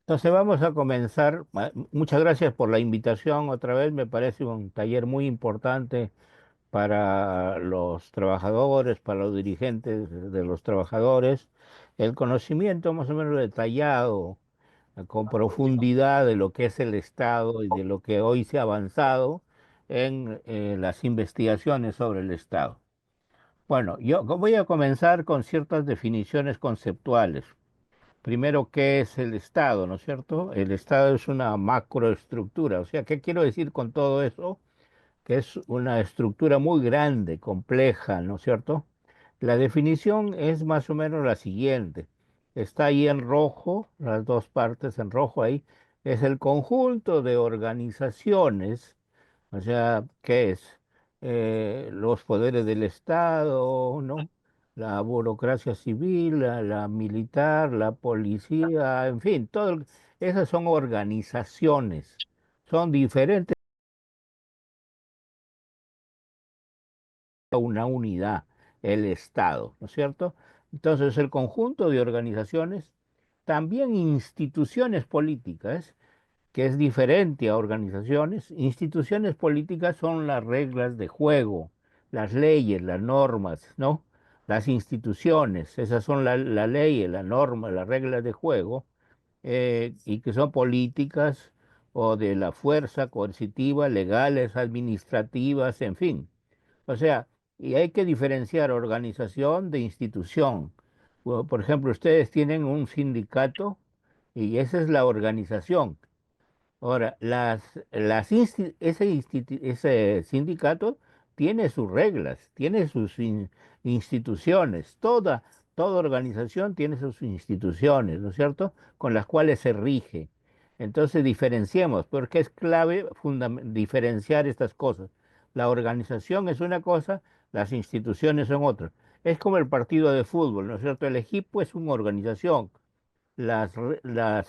Entonces vamos a comenzar. Muchas gracias por la invitación otra vez. Me parece un taller muy importante para los trabajadores, para los dirigentes de los trabajadores. El conocimiento más o menos detallado, con profundidad de lo que es el Estado y de lo que hoy se ha avanzado en las investigaciones sobre el Estado. Bueno, yo voy a comenzar con ciertas definiciones conceptuales. Primero, ¿qué es el Estado? ¿No es cierto? El Estado es una macroestructura. O sea, ¿qué quiero decir con todo eso? Que es una estructura muy grande, compleja, ¿no es cierto? La definición es más o menos la siguiente. Está ahí en rojo, las dos partes en rojo ahí. Es el conjunto de organizaciones, o sea, ¿qué es? Los poderes del Estado, ¿no? La burocracia civil, la militar, la policía, en fin, esas son organizaciones, son diferentes a una unidad, el Estado, ¿no es cierto? Entonces, el conjunto de organizaciones, también instituciones políticas, que es diferente a organizaciones. Instituciones políticas son las reglas de juego, las leyes, las normas, ¿no? Las instituciones, esas son la ley, la norma, las reglas de juego, y que son políticas o de la fuerza coercitiva, legales, administrativas, en fin. O sea, y hay que diferenciar organización de institución. Por ejemplo, ustedes tienen un sindicato y esa es la organización. Ahora, ese sindicato tiene sus reglas, tiene sus instituciones, toda organización tiene sus instituciones, ¿no es cierto?, con las cuales se rige. Entonces diferenciemos, porque es clave diferenciar estas cosas. La organización es una cosa, las instituciones son otra. Es como el partido de fútbol, ¿no es cierto? El equipo es una organización, las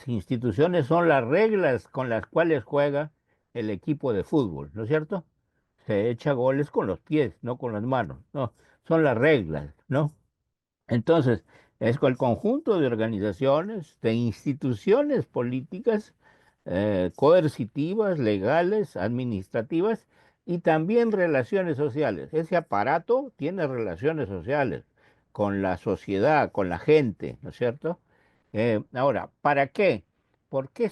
instituciones son las reglas con las cuales juega el equipo de fútbol, ¿no es cierto? Se echa goles con los pies, no con las manos, no, son las reglas, ¿no? Entonces, es con el conjunto de organizaciones, de instituciones políticas, coercitivas, legales, administrativas y también relaciones sociales. Ese aparato tiene relaciones sociales con la sociedad, con la gente, ¿no es cierto? Ahora, ¿para qué? ¿Por qué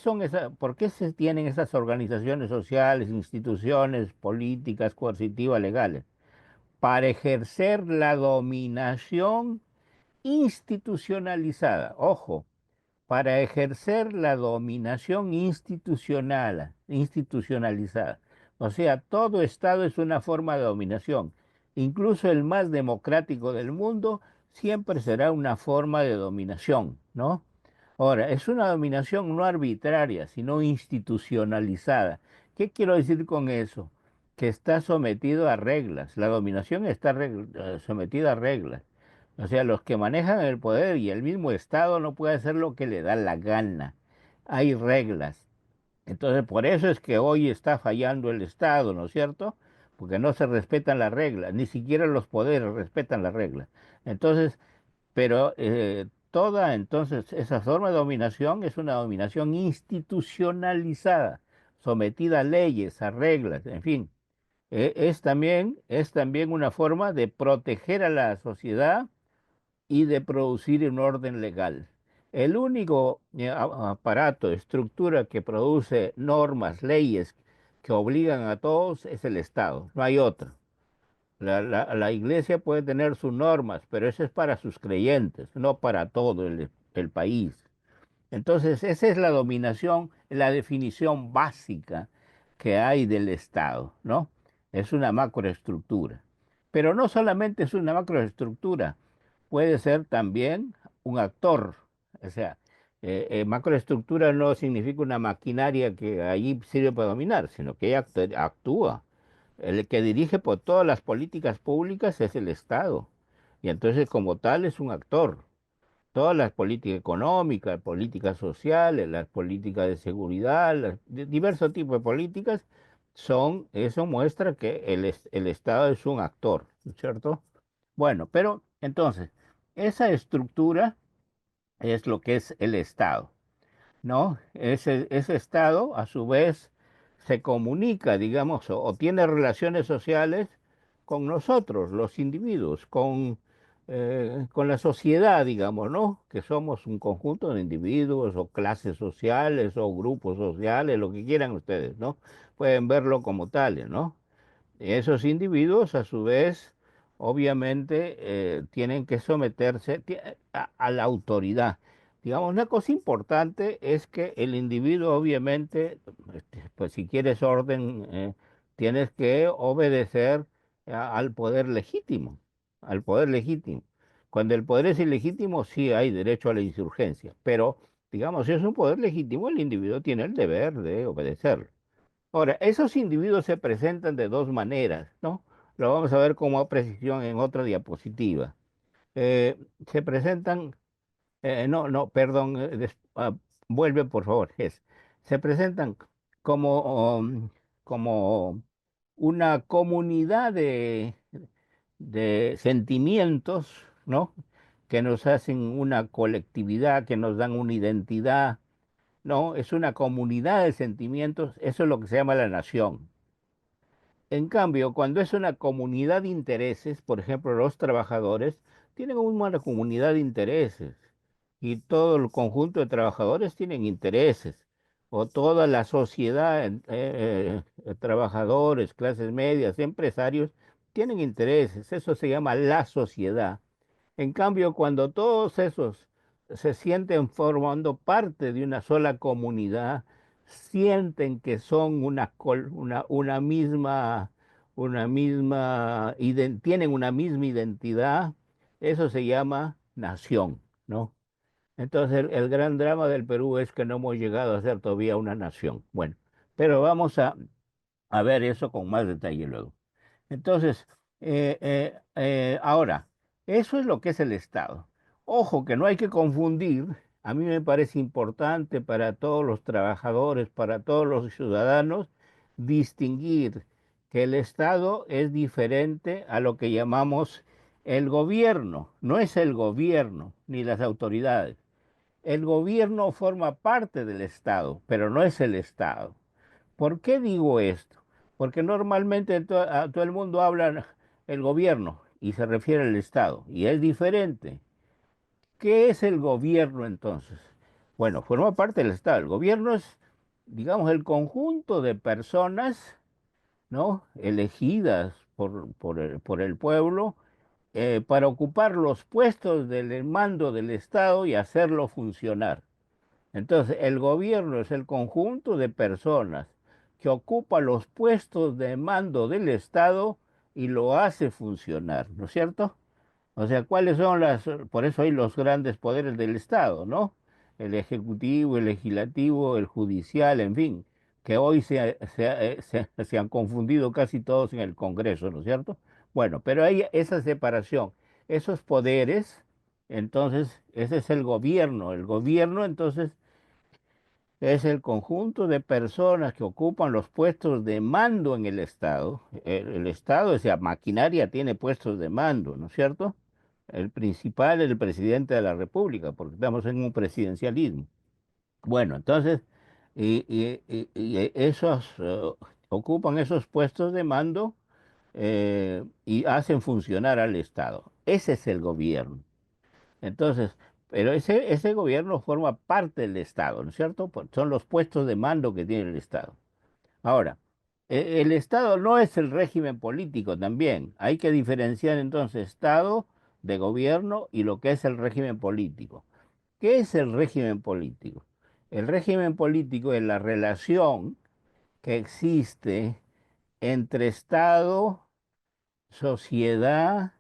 se tienen esas organizaciones sociales, instituciones políticas, coercitivas, legales? Para ejercer la dominación institucionalizada. Ojo, para ejercer la dominación institucionalizada. O sea, todo Estado es una forma de dominación. Incluso el más democrático del mundo siempre será una forma de dominación, ¿no? Ahora, es una dominación no arbitraria, sino institucionalizada. ¿Qué quiero decir con eso? Que está sometido a reglas. La dominación está sometida a reglas. O sea, los que manejan el poder y el mismo Estado no puede hacer lo que le da la gana. Hay reglas. Entonces, por eso es que hoy está fallando el Estado, ¿no es cierto? Porque no se respetan las reglas, ni siquiera los poderes respetan las reglas. Entonces, pero toda entonces esa forma de dominación es una dominación institucionalizada, sometida a leyes, a reglas, en fin. Es también una forma de proteger a la sociedad y de producir un orden legal. El único aparato, estructura que produce normas, leyes que obligan a todos es el Estado, no hay otro. La iglesia puede tener sus normas, pero eso es para sus creyentes, no para todo el país. Entonces, esa es la dominación, la definición básica que hay del Estado, ¿no? Es una macroestructura. Pero no solamente es una macroestructura, puede ser también un actor. O sea, macroestructura no significa una maquinaria que allí sirve para dominar, sino que ella actúa. El que dirige por todas las políticas públicas es el Estado. Y entonces, como tal, es un actor. Todas las políticas económicas, políticas sociales, las políticas de seguridad, diversos tipos de políticas, eso muestra que el Estado es un actor, ¿no es cierto? Bueno, pero entonces, esa estructura es lo que es el Estado. ¿no? Ese Estado, a su vez, se comunica, digamos, o tiene relaciones sociales con nosotros, los individuos, con la sociedad, digamos, ¿no? Que somos un conjunto de individuos o clases sociales o grupos sociales, lo que quieran ustedes, ¿no? Pueden verlo como tales, ¿no? Esos individuos, a su vez, obviamente, tienen que someterse a la autoridad. Digamos, una cosa importante es que el individuo, obviamente, pues si quieres orden, tienes que obedecer al poder legítimo, al poder legítimo. Cuando el poder es ilegítimo, sí hay derecho a la insurgencia, pero, digamos, si es un poder legítimo, el individuo tiene el deber de obedecerlo. Ahora, esos individuos se presentan de dos maneras, ¿no? Lo vamos a ver como precisión en otra diapositiva. Eh, Se presentan, no, perdón, vuelve por favor, se presentan como, como una comunidad de sentimientos, ¿no? Que nos hacen una colectividad, que nos dan una identidad, ¿no? Es una comunidad de sentimientos, eso es lo que se llama la nación. En cambio, cuando es una comunidad de intereses, por ejemplo, los trabajadores tienen una comunidad de intereses y todo el conjunto de trabajadores tienen intereses, o toda la sociedad, trabajadores, clases medias, empresarios, tienen intereses. Eso se llama la sociedad. En cambio, cuando todos esos se sienten formando parte de una sola comunidad, sienten que son tienen una misma identidad, eso se llama nación, ¿no? Entonces, el gran drama del Perú es que no hemos llegado a ser todavía una nación. Bueno, pero vamos a ver eso con más detalle luego. Entonces, ahora, eso es lo que es el Estado. Ojo que no hay que confundir, a mí me parece importante para todos los trabajadores, para todos los ciudadanos, distinguir que el Estado es diferente a lo que llamamos el gobierno. No es el gobierno ni las autoridades. El gobierno forma parte del Estado, pero no es el Estado. ¿Por qué digo esto? Porque normalmente a todo el mundo habla el gobierno y se refiere al Estado, y es diferente. ¿Qué es el gobierno entonces? Bueno, forma parte del Estado. El gobierno es, digamos, el conjunto de personas, ¿no? Elegidas por el pueblo para ocupar los puestos del mando del Estado y hacerlo funcionar. Entonces, el gobierno es el conjunto de personas que ocupa los puestos de mando del Estado y lo hace funcionar, ¿no es cierto? O sea, ¿cuáles son por eso hay los grandes poderes del Estado, ¿no? El ejecutivo, el legislativo, el judicial, en fin, que hoy se han confundido casi todos en el Congreso, ¿no es cierto? Bueno, pero hay esa separación, esos poderes, entonces, ese es el gobierno. El gobierno, entonces, es el conjunto de personas que ocupan los puestos de mando en el Estado. El Estado, esa maquinaria, tiene puestos de mando, ¿no es cierto? El principal es el presidente de la República, porque estamos en un presidencialismo. Bueno, entonces, esos ocupan esos puestos de mando y hacen funcionar al Estado. Ese es el gobierno. Entonces, pero ese gobierno forma parte del Estado, ¿no es cierto? Son los puestos de mando que tiene el Estado. Ahora, el Estado no es el régimen político también. Hay que diferenciar entonces Estado de gobierno y lo que es el régimen político. ¿Qué es el régimen político? El régimen político es la relación que existe entre Estado, sociedad,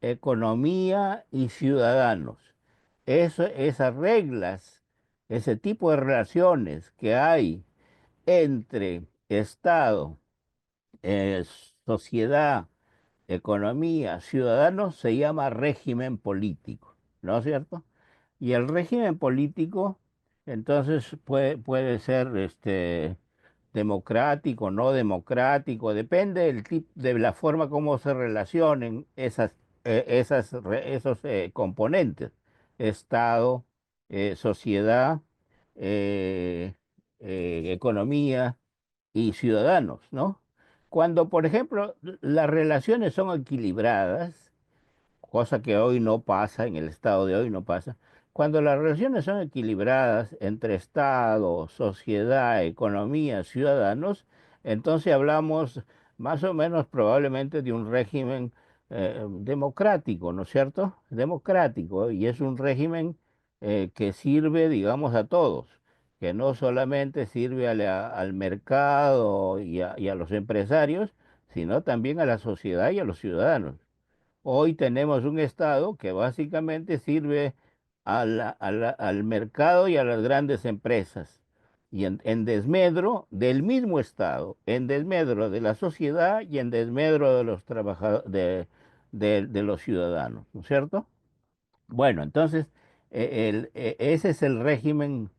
economía y ciudadanos. Esas reglas, ese tipo de relaciones que hay entre Estado, eh, sociedad, economía, ciudadanos, se llama régimen político, ¿no es cierto? Y el régimen político, entonces, puede ser democrático, no democrático, depende de la forma como se relacionen esos componentes, Estado, sociedad, eh, economía y ciudadanos, ¿no? Cuando, por ejemplo, las relaciones son equilibradas, cosa que hoy no pasa, en el estado de hoy no pasa. Cuando las relaciones son equilibradas entre Estado, sociedad, economía, ciudadanos, entonces hablamos más o menos probablemente de un régimen democrático, ¿no es cierto? Democrático, y es un régimen que sirve, digamos, a todos, que no solamente sirve al mercado y a los empresarios, sino también a la sociedad y a los ciudadanos. Hoy tenemos un Estado que básicamente sirve al mercado y a las grandes empresas, y en desmedro del mismo Estado, en desmedro de la sociedad y en desmedro de los trabajadores, de los ciudadanos, ¿no es cierto? Bueno, entonces, ese es el régimen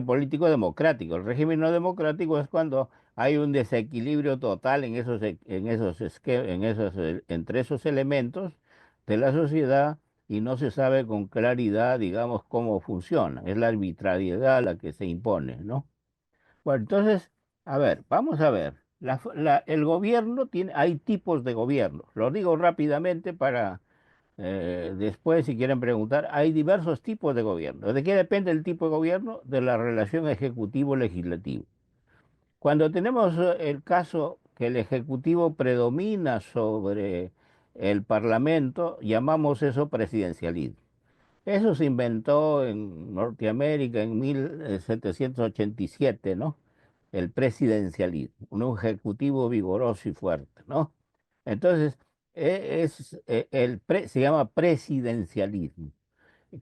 político democrático. El régimen no democrático es cuando hay un desequilibrio total entre esos elementos de la sociedad y no se sabe con claridad, digamos, cómo funciona. Es la arbitrariedad la que se impone, ¿no? Bueno, entonces, a ver, vamos a ver. El gobierno tiene, hay tipos de gobierno. Lo digo rápidamente para después, si quieren preguntar, hay diversos tipos de gobierno. ¿De qué depende el tipo de gobierno? De la relación ejecutivo-legislativo. Cuando tenemos el caso que el ejecutivo predomina sobre el parlamento, llamamos eso presidencialismo. Eso se inventó en Norteamérica en 1787, ¿no? El presidencialismo, un ejecutivo vigoroso y fuerte, ¿no? Entonces, se llama presidencialismo.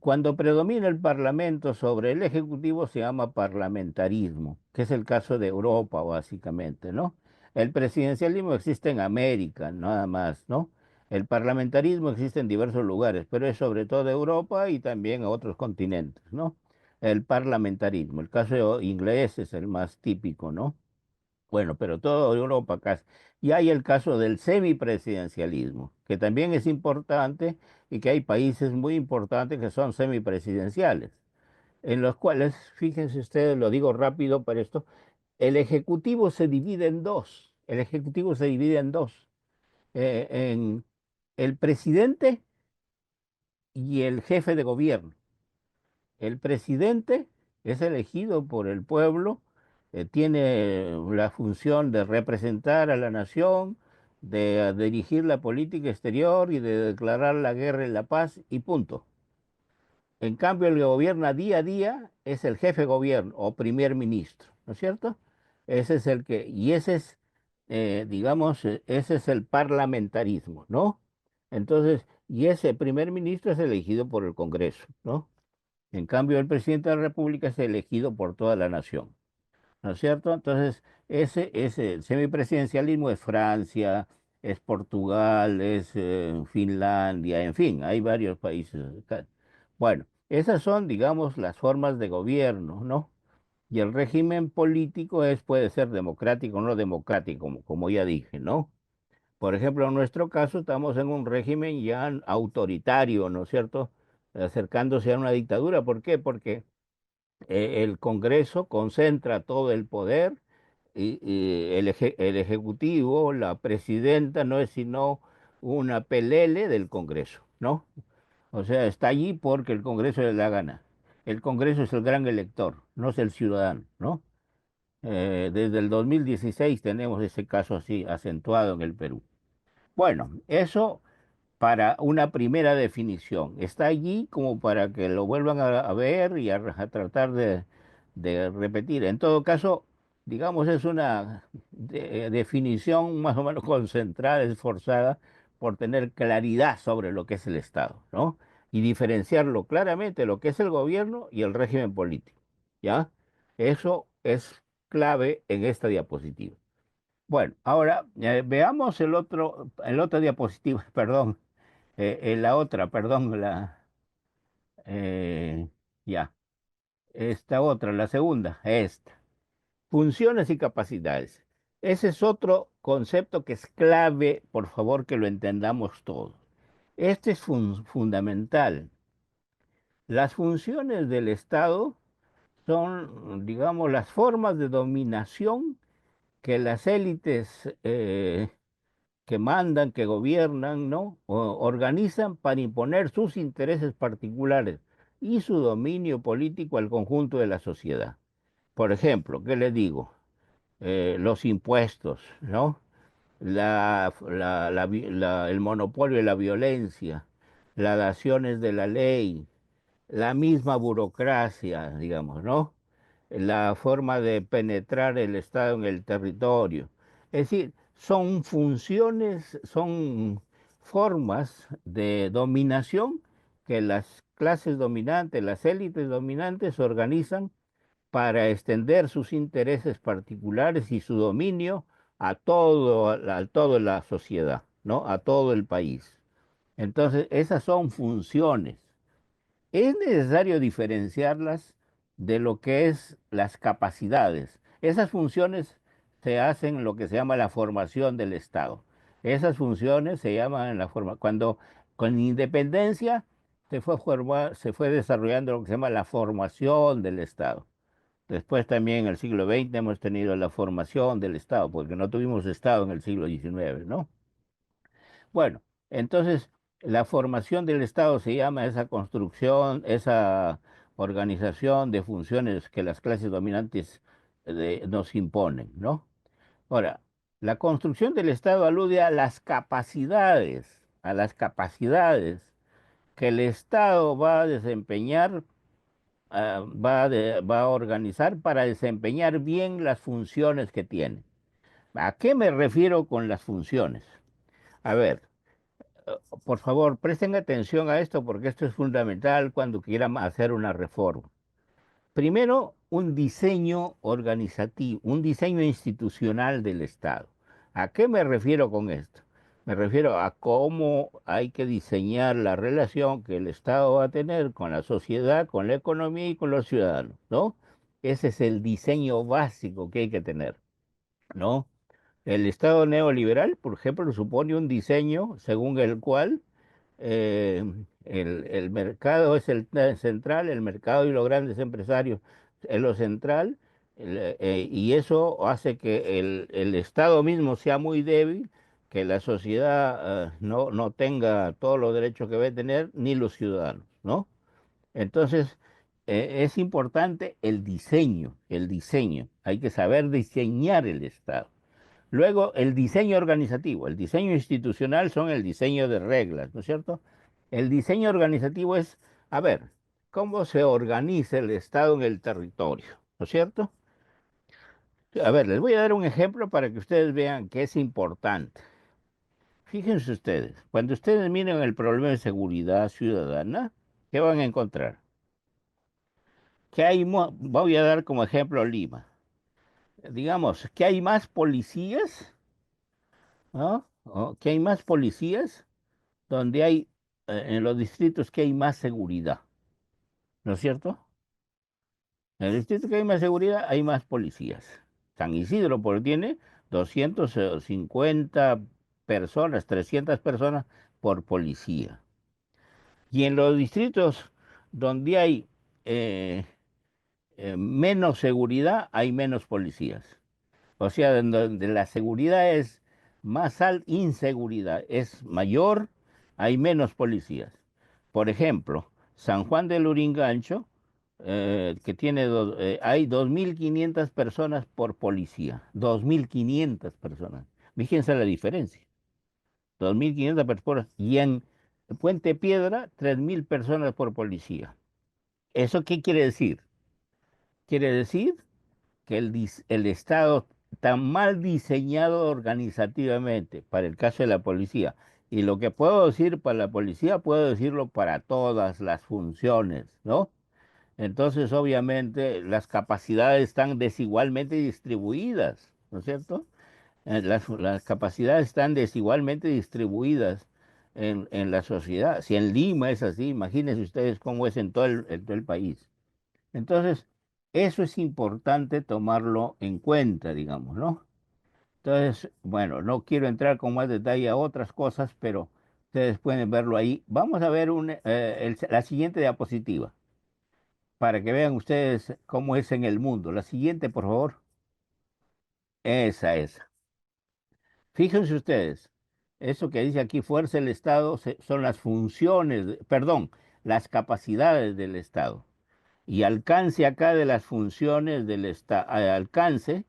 Cuando predomina el parlamento sobre el ejecutivo se llama parlamentarismo, que es el caso de Europa básicamente, ¿no? El presidencialismo existe en América, nada más, ¿no? El parlamentarismo existe en diversos lugares, pero es sobre todo de Europa y también a otros continentes, ¿no? El parlamentarismo, el caso inglés es el más típico, ¿no? Bueno, pero toda Europa casi. Y hay el caso del semipresidencialismo, que también es importante y que hay países muy importantes que son semipresidenciales, en los cuales, fíjense ustedes, lo digo rápido para esto, el ejecutivo se divide en dos. El ejecutivo se divide en dos. En el presidente y el jefe de gobierno. El presidente es elegido por el pueblo, tiene la función de representar a la nación, de dirigir la política exterior y de declarar la guerra y la paz y punto. En cambio, el que gobierna día a día es el jefe de gobierno o primer ministro, ¿no es cierto? Ese es el que, y ese es, digamos, ese es el parlamentarismo, ¿no? Entonces, y ese primer ministro es elegido por el Congreso, ¿no? En cambio, el presidente de la República es elegido por toda la nación, ¿no es cierto? Entonces, ese semipresidencialismo es Francia, es Portugal, es Finlandia, en fin, hay varios países acá. Bueno, esas son, digamos, las formas de gobierno, ¿no? Y el régimen político puede ser democrático o no democrático, como ya dije, ¿no? Por ejemplo, en nuestro caso estamos en un régimen ya autoritario, ¿no es cierto? Acercándose a una dictadura. ¿Por qué? Porque el Congreso concentra todo el poder y el Ejecutivo, la presidenta, no es sino una pelele del Congreso, ¿no? O sea, está allí porque el Congreso le da gana. El Congreso es el gran elector, no es el ciudadano, ¿no? Desde el 2016 tenemos ese caso así acentuado en el Perú. Bueno, eso para una primera definición. Está allí como para que lo vuelvan a ver y a tratar de repetir. En todo caso, digamos, es una definición más o menos concentrada, esforzada por tener claridad sobre lo que es el Estado, ¿no? Y diferenciarlo claramente lo que es el gobierno y el régimen político, ¿ya? Eso es clave en esta diapositiva. Bueno, ahora veamos el otro diapositiva, perdón, la otra, perdón, eh, ya, esta otra, la segunda, esta. Funciones y capacidades. Ese es otro concepto que es clave, por favor, que lo entendamos todos. Este es fundamental. Las funciones del Estado son, digamos, las formas de dominación que las élites que mandan, que gobiernan, ¿no? Organizan para imponer sus intereses particulares y su dominio político al conjunto de la sociedad. Por ejemplo, ¿qué les digo? Los impuestos, ¿no? El monopolio de la violencia, las daciones de la ley, la misma burocracia, digamos, ¿no? La forma de penetrar el Estado en el territorio. Es decir, son funciones, son formas de dominación que las clases dominantes, las élites dominantes organizan para extender sus intereses particulares y su dominio a toda la sociedad, ¿no? A todo el país. Entonces, esas son funciones. Es necesario diferenciarlas de lo que es las capacidades. Esas funciones se hacen lo que se llama la formación del Estado. Esas funciones se llaman la forma. Cuando con independencia se fue desarrollando lo que se llama la formación del Estado. Después también en el siglo XX hemos tenido la formación del Estado, porque no tuvimos Estado en el siglo XIX, ¿no? Bueno, entonces la formación del Estado se llama esa construcción, esa organización de funciones que las clases dominantes nos imponen, ¿no? Ahora, la construcción del Estado alude a las capacidades que el Estado va a desempeñar, va a organizar para desempeñar bien las funciones que tiene. ¿A qué me refiero con las funciones? A ver, por favor, presten atención a esto porque esto es fundamental cuando quieran hacer una reforma. Primero, un diseño organizativo, un diseño institucional del Estado. ¿A qué me refiero con esto? Me refiero a cómo hay que diseñar la relación que el Estado va a tener con la sociedad, con la economía y con los ciudadanos, ¿no? Ese es el diseño básico que hay que tener, ¿no? El Estado neoliberal, por ejemplo, supone un diseño según el cual eh, el mercado es el central, el mercado y los grandes empresarios es lo central, y eso hace que el Estado mismo sea muy débil, que la sociedad no tenga todos los derechos que debe tener, ni los ciudadanos, ¿no? Entonces, es importante el diseño, hay que saber diseñar el Estado. Luego, el diseño organizativo, el diseño institucional son el diseño de reglas, ¿no es cierto? El diseño organizativo es, a ver, cómo se organiza el Estado en el territorio, ¿no es cierto? A ver, les voy a dar un ejemplo para que ustedes vean que es importante. Fíjense ustedes, cuando ustedes miren el problema de seguridad ciudadana, ¿qué van a encontrar? Voy a dar como ejemplo Lima. Digamos, que hay más policías, ¿no? Que hay más policías donde hay, en los distritos que hay más seguridad, ¿no es cierto? En el distrito que hay más seguridad hay más policías. San Isidro, porque tiene 250 personas, 300 personas por policía. Y en los distritos donde hay eh, menos seguridad, hay menos policías. O sea, en donde la seguridad es más alta, inseguridad es mayor, hay menos policías. Por ejemplo, San Juan del Urigancho, que hay 2.500 personas por policía, 2.500 personas. Fíjense la diferencia, 2.500 personas. Y en Puente Piedra, 3.000 personas por policía. ¿Eso qué quiere decir? Quiere decir que el Estado tan mal diseñado organizativamente para el caso de la policía, y lo que puedo decir para la policía, puedo decirlo para todas las funciones, ¿no? Entonces, obviamente, las capacidades están desigualmente distribuidas, ¿no es cierto? Las capacidades están desigualmente distribuidas en la sociedad. Si en Lima es así, imagínense ustedes cómo es en todo el país. Entonces, eso es importante tomarlo en cuenta, digamos, ¿no? Entonces, bueno, no quiero entrar con más detalle a otras cosas, pero ustedes pueden verlo ahí. Vamos a ver la siguiente diapositiva. para que vean ustedes cómo es en el mundo. La siguiente, por favor. Esa. Fíjense ustedes, eso que dice aquí, fuerza del Estado, son las funciones, perdón, las capacidades del Estado. Y alcance acá de las funciones del Estado, alcance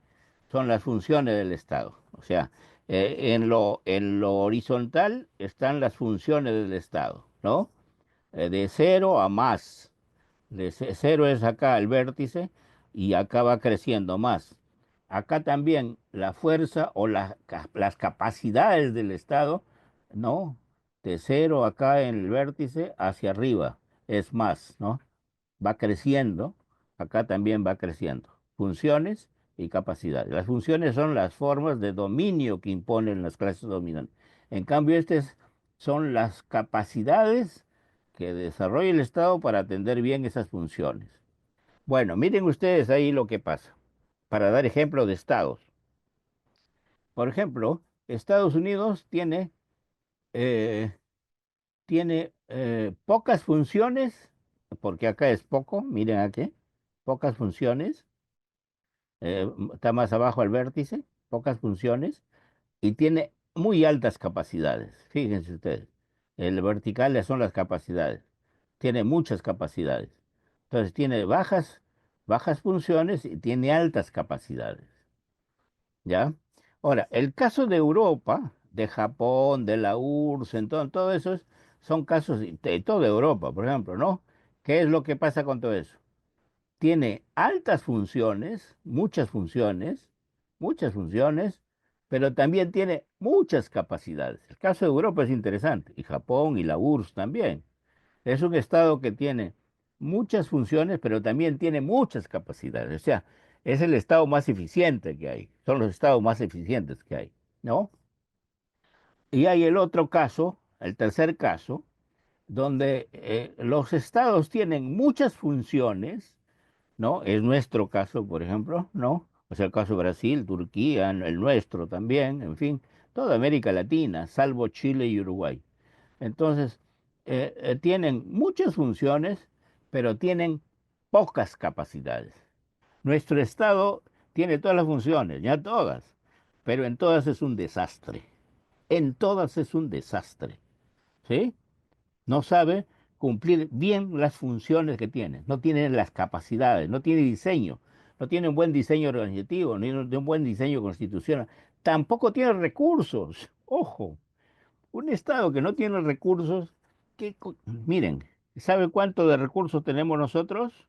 son las funciones del Estado. O sea, en lo horizontal están las funciones del Estado, ¿no? De cero a más. Cero es acá el vértice y acá va creciendo más. Acá también la fuerza o las capacidades del Estado, ¿no? De cero acá en el vértice hacia arriba es más, ¿no? Va creciendo, acá también va creciendo. Funciones y capacidades. Las funciones son las formas de dominio que imponen las clases dominantes. En cambio, son las capacidades que desarrolla el Estado para atender bien esas funciones. Bueno, miren ustedes ahí lo que pasa, para dar ejemplo de estados. Por ejemplo, Estados Unidos eh, tiene pocas funciones, porque acá es poco, miren aquí, pocas funciones, está más abajo al vértice, pocas funciones, y tiene muy altas capacidades. Fíjense ustedes, el vertical son las capacidades, tiene muchas capacidades. Entonces tiene bajas funciones y tiene altas capacidades, ¿ya? Ahora, el caso de Europa, de Japón, de la URSS, todo eso son casos de toda Europa, por ejemplo, ¿no? ¿Qué es lo que pasa con todo eso? Tiene altas funciones, muchas funciones, pero también tiene muchas capacidades. El caso de Europa es interesante, y Japón y la URSS también. Es un estado que tiene muchas funciones, pero también tiene muchas capacidades. O sea, es el estado más eficiente que hay. Son los estados más eficientes que hay, ¿no? Y hay el otro caso, el tercer caso, donde los estados tienen muchas funciones, ¿no? Es nuestro caso, por ejemplo, ¿no? O sea, el caso de Brasil, Turquía, el nuestro también, en fin, toda América Latina, salvo Chile y Uruguay. Entonces, tienen muchas funciones, pero tienen pocas capacidades. Nuestro Estado tiene todas las funciones, ya todas, pero en todas es un desastre. En todas es un desastre, ¿sí? No sabe cumplir bien las funciones que tiene, no tiene las capacidades, no tiene diseño, no tiene un buen diseño organizativo, ni un buen diseño constitucional, tampoco tiene recursos, ojo. Un Estado que no tiene recursos, miren, ¿sabe cuánto de recursos tenemos nosotros?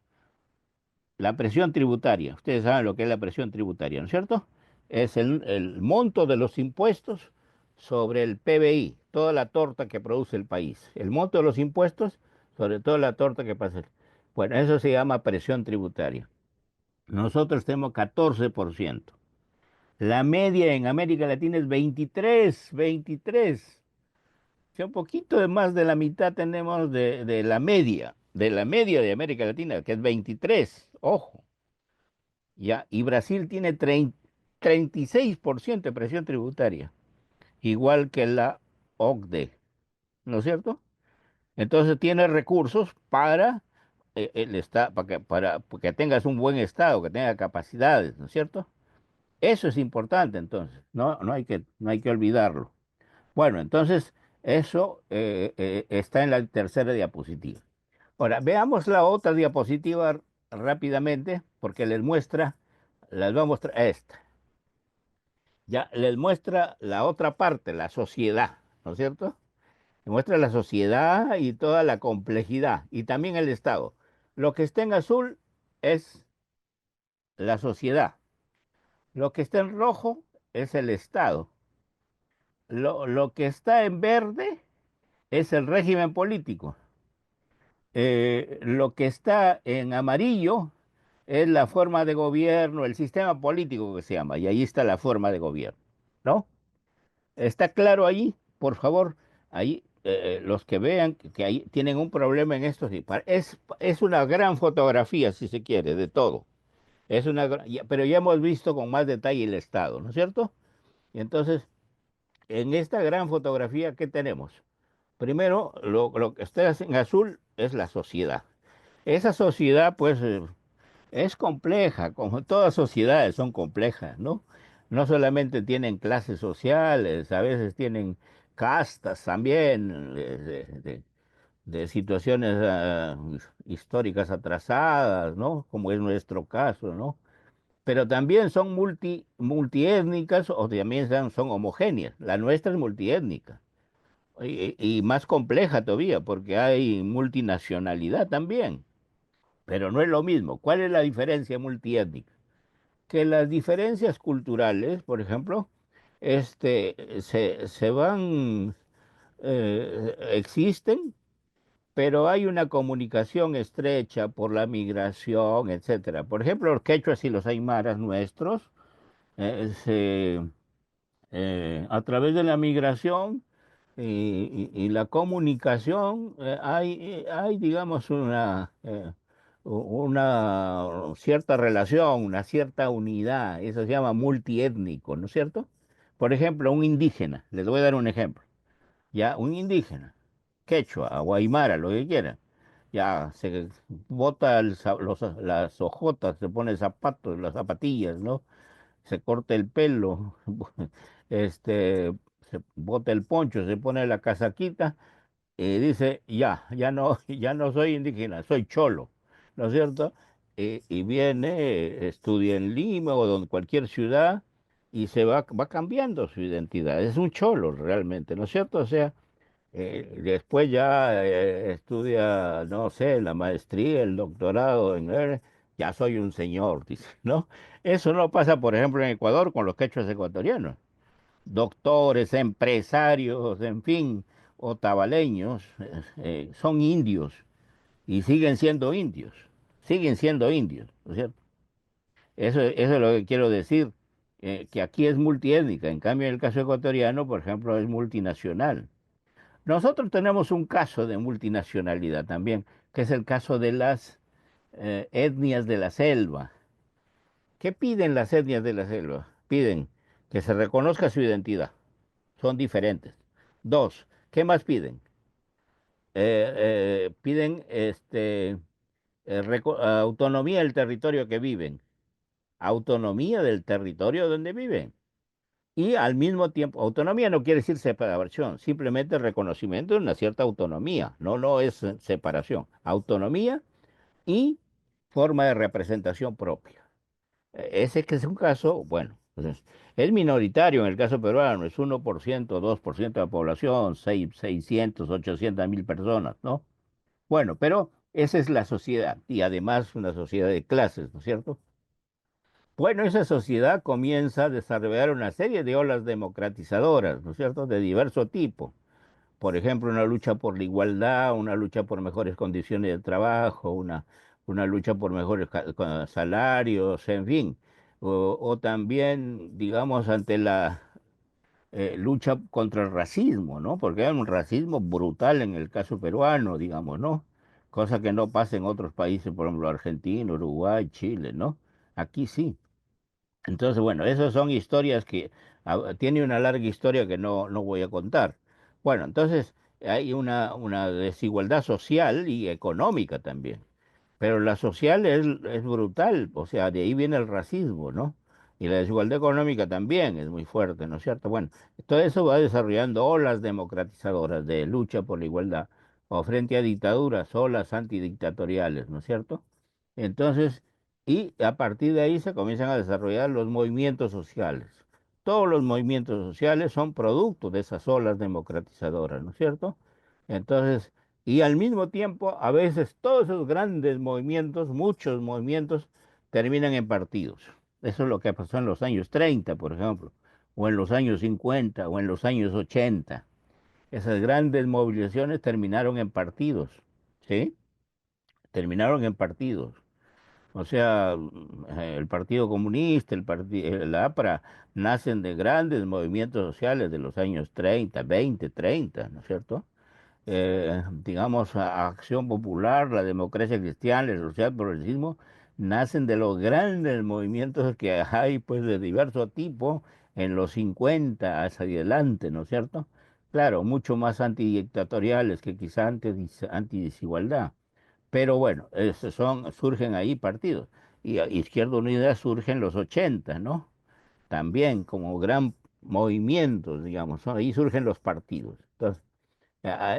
La presión tributaria. Ustedes saben lo que es la presión tributaria, ¿no es cierto? Es el monto de los impuestos sobre el PBI, toda la torta que produce el país. El monto de los impuestos sobre toda la torta que pasa. Bueno, eso se llama presión tributaria. Nosotros tenemos 14%. La media en América Latina es 23. O sea, un poquito de más de la mitad tenemos de la media de América Latina, que es 23, ojo, ya, y Brasil tiene 36% de presión tributaria, igual que la OCDE, ¿no es cierto? Entonces tiene recursos para el estado, para que tengas un buen estado, que tenga capacidades, ¿no es cierto? Eso es importante, entonces, no hay que olvidarlo. Bueno, entonces eso está en la tercera diapositiva. Ahora, veamos la otra diapositiva rápidamente, porque les voy a mostrar esta. Ya les muestra la otra parte, la sociedad, ¿no es cierto? Les muestra la sociedad y toda la complejidad, y también el Estado. Lo que está en azul es la sociedad. Lo que está en rojo es el Estado. Lo que está en verde es el régimen político. Lo que está en amarillo es la forma de gobierno, el sistema político que se llama, y ahí está la forma de gobierno, ¿no? ¿Está claro ahí? Por favor, ahí los que vean que ahí tienen un problema en esto, sí, es una gran fotografía, si se quiere, de todo. Pero ya hemos visto con más detalle el Estado, ¿no es cierto? Y entonces, en esta gran fotografía, ¿qué tenemos? Primero, lo que está en azul es la sociedad. esa sociedad, pues, es compleja, como todas sociedades son complejas, ¿no? No solamente tienen clases sociales, a veces tienen castas también, de situaciones históricas atrasadas, ¿no? Como es nuestro caso, ¿no? Pero también son multiétnicas o también son homogéneas. La nuestra es multiétnica y más compleja todavía porque hay multinacionalidad también, pero no es lo mismo. ¿Cuál es la diferencia multiétnica? Que las diferencias culturales, por ejemplo, se van, existen, pero hay una comunicación estrecha por la migración, etcétera. Por ejemplo, los quechuas y los aymaras nuestros, a través de la migración y la comunicación, hay, digamos, una cierta relación, una cierta unidad. Eso se llama multiétnico, ¿no es cierto? Por ejemplo, un indígena, les voy a dar un ejemplo. Ya, un indígena, quechua, o aymara, lo que quiera, ya se bota las hojotas, se pone zapatos, las zapatillas, ¿no? Se corta el pelo, este, se bota el poncho, se pone la casaquita y dice, ya no, ya no soy indígena, soy cholo, ¿no es cierto? Y viene, estudia en Lima o en cualquier ciudad y va cambiando su identidad. Es un cholo realmente, ¿no es cierto? O sea, después ya estudia, no sé, la maestría, el doctorado ya soy un señor, dice, ¿no? Eso no pasa, por ejemplo, en Ecuador con los quechuas ecuatorianos. Doctores, empresarios, en fin, otavaleños, son indios y siguen siendo indios, ¿no es cierto? Eso es lo que quiero decir, que aquí es multiétnica, en cambio en el caso ecuatoriano, por ejemplo, es multinacional. Nosotros tenemos un caso de multinacionalidad también, que es el caso de las etnias de la selva. ¿Qué piden las etnias de la selva? Piden que se reconozca su identidad. Son diferentes. Dos, ¿qué más piden? Piden autonomía del territorio que viven, autonomía del territorio donde viven. Y al mismo tiempo, autonomía no quiere decir separación, simplemente reconocimiento de una cierta autonomía, no es separación. Autonomía y forma de representación propia. Ese que es un caso, bueno, pues es minoritario en el caso peruano, es 1%, 2% de la población, 600, 800 mil personas, ¿no? Bueno, pero esa es la sociedad y además una sociedad de clases, ¿no es cierto? Bueno, esa sociedad comienza a desarrollar una serie de olas democratizadoras, ¿no es cierto?, de diverso tipo. Por ejemplo, una lucha por la igualdad, una lucha por mejores condiciones de trabajo, una lucha por mejores salarios, en fin. O también, digamos, ante la lucha contra el racismo, ¿no? Porque hay un racismo brutal en el caso peruano, digamos, ¿no? Cosa que no pasa en otros países, por ejemplo, Argentina, Uruguay, Chile, ¿no? Aquí sí. Entonces, bueno, esas son historias que tiene una larga historia que no voy a contar. Bueno, entonces hay una desigualdad social y económica también. Pero la social es brutal, o sea, de ahí viene el racismo, ¿no? Y la desigualdad económica también es muy fuerte, ¿no es cierto? Bueno, todo eso va desarrollando olas democratizadoras de lucha por la igualdad, o frente a dictaduras, olas antidictatoriales, ¿no es cierto? Entonces, y a partir de ahí se comienzan a desarrollar los movimientos sociales. Todos los movimientos sociales son producto de esas olas democratizadoras, ¿no es cierto? Entonces, y al mismo tiempo, a veces todos esos grandes movimientos, muchos movimientos, terminan en partidos. Eso es lo que pasó en los años 30, por ejemplo, o en los años 50, o en los años 80. Esas grandes movilizaciones terminaron en partidos, ¿sí? Terminaron en partidos. O sea, el Partido Comunista, la APRA, nacen de grandes movimientos sociales de los años 30, 20, 30, ¿no es cierto? Digamos, Acción Popular, la democracia cristiana, el social progresismo, nacen de los grandes movimientos que hay, pues, de diverso tipo en los 50 hacia adelante, ¿no es cierto? Claro, mucho más antidictatoriales que quizá antes antidesigualdad. Pero bueno, surgen ahí partidos. Y Izquierda Unida surge en los 80, ¿no? También como gran movimiento, digamos, ¿no? Ahí surgen los partidos. Entonces,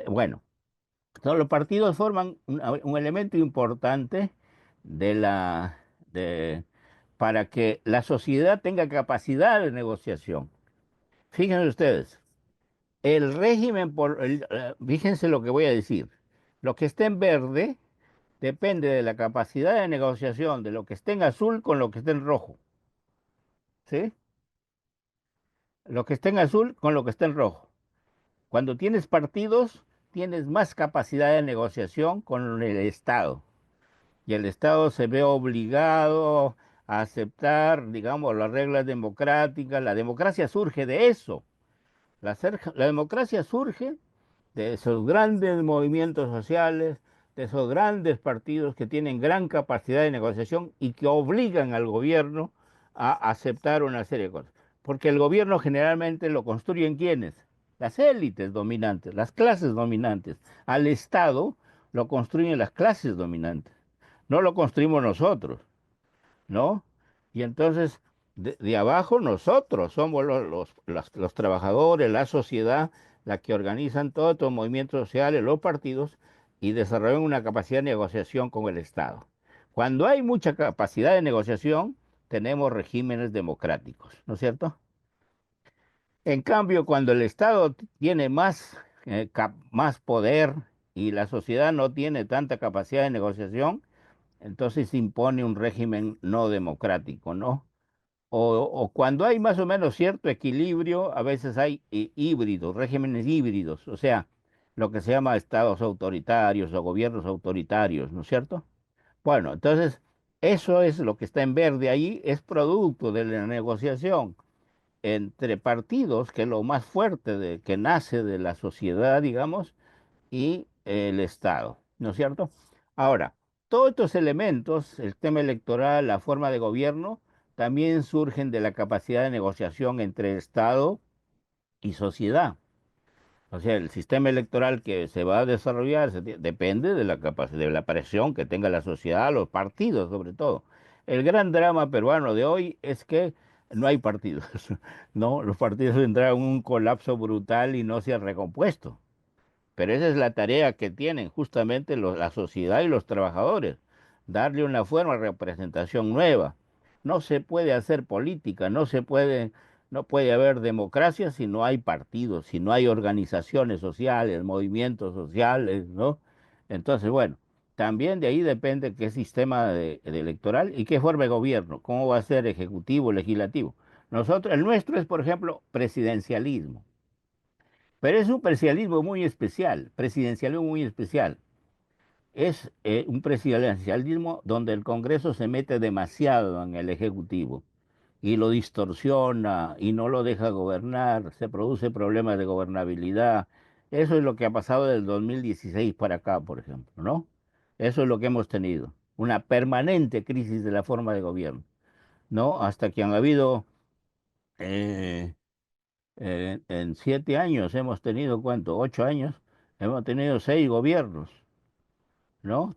bueno, los partidos forman un elemento importante de de, para que la sociedad tenga capacidad de negociación. Fíjense ustedes, el régimen, fíjense lo que voy a decir, lo que está en verde depende de la capacidad de negociación de lo que esté en azul con lo que esté en rojo, ¿sí? Lo que esté en azul con lo que esté en rojo. Cuando tienes partidos, tienes más capacidad de negociación con el Estado. Y el Estado se ve obligado a aceptar, digamos, las reglas democráticas. La democracia surge de eso. La democracia surge de esos grandes movimientos sociales, de esos grandes partidos que tienen gran capacidad de negociación y que obligan al gobierno a aceptar una serie de cosas. Porque el gobierno generalmente lo construyen ¿quiénes? Las élites dominantes, las clases dominantes. Al Estado lo construyen las clases dominantes. No lo construimos nosotros. ¿No? Y entonces, de abajo nosotros somos los trabajadores, la sociedad, la que organizan todos estos movimientos sociales, los partidos, y desarrollan una capacidad de negociación con el Estado. Cuando hay mucha capacidad de negociación, tenemos regímenes democráticos, ¿no es cierto? En cambio, cuando el Estado tiene más poder y la sociedad no tiene tanta capacidad de negociación, entonces se impone un régimen no democrático, ¿no? O cuando hay más o menos cierto equilibrio, a veces hay híbridos, regímenes híbridos, o sea, lo que se llama estados autoritarios o gobiernos autoritarios, ¿no es cierto? Bueno, entonces, eso es lo que está en verde ahí, es producto de la negociación entre partidos, que es lo más fuerte que nace de la sociedad, digamos, y el Estado, ¿no es cierto? Ahora, todos estos elementos, el tema electoral, la forma de gobierno, también surgen de la capacidad de negociación entre Estado y sociedad. O sea, el sistema electoral que se va a desarrollar depende de la capacidad, de la presión que tenga la sociedad, los partidos sobre todo. El gran drama peruano de hoy es que no hay partidos, ¿no? Los partidos entraron en un colapso brutal y no se han recompuesto. Pero esa es la tarea que tienen justamente la sociedad y los trabajadores, darle una forma de representación nueva. No se puede hacer política, no puede haber democracia si no hay partidos, si no hay organizaciones sociales, movimientos sociales, ¿no? Entonces, bueno, también de ahí depende qué sistema de electoral y qué forma de gobierno, cómo va a ser ejecutivo, legislativo. El nuestro es, por ejemplo, presidencialismo. Pero es un presidencialismo muy especial. Es un presidencialismo donde el Congreso se mete demasiado en el Ejecutivo y lo distorsiona y no lo deja gobernar, se produce problemas de gobernabilidad. Eso es lo que ha pasado del 2016 para acá, por ejemplo, ¿no? Eso es lo que hemos tenido, una permanente crisis de la forma de gobierno, ¿no? Hasta que han habido eh, en 7 años hemos tenido, ¿cuánto? 8 años, hemos tenido 6 gobiernos, ¿no?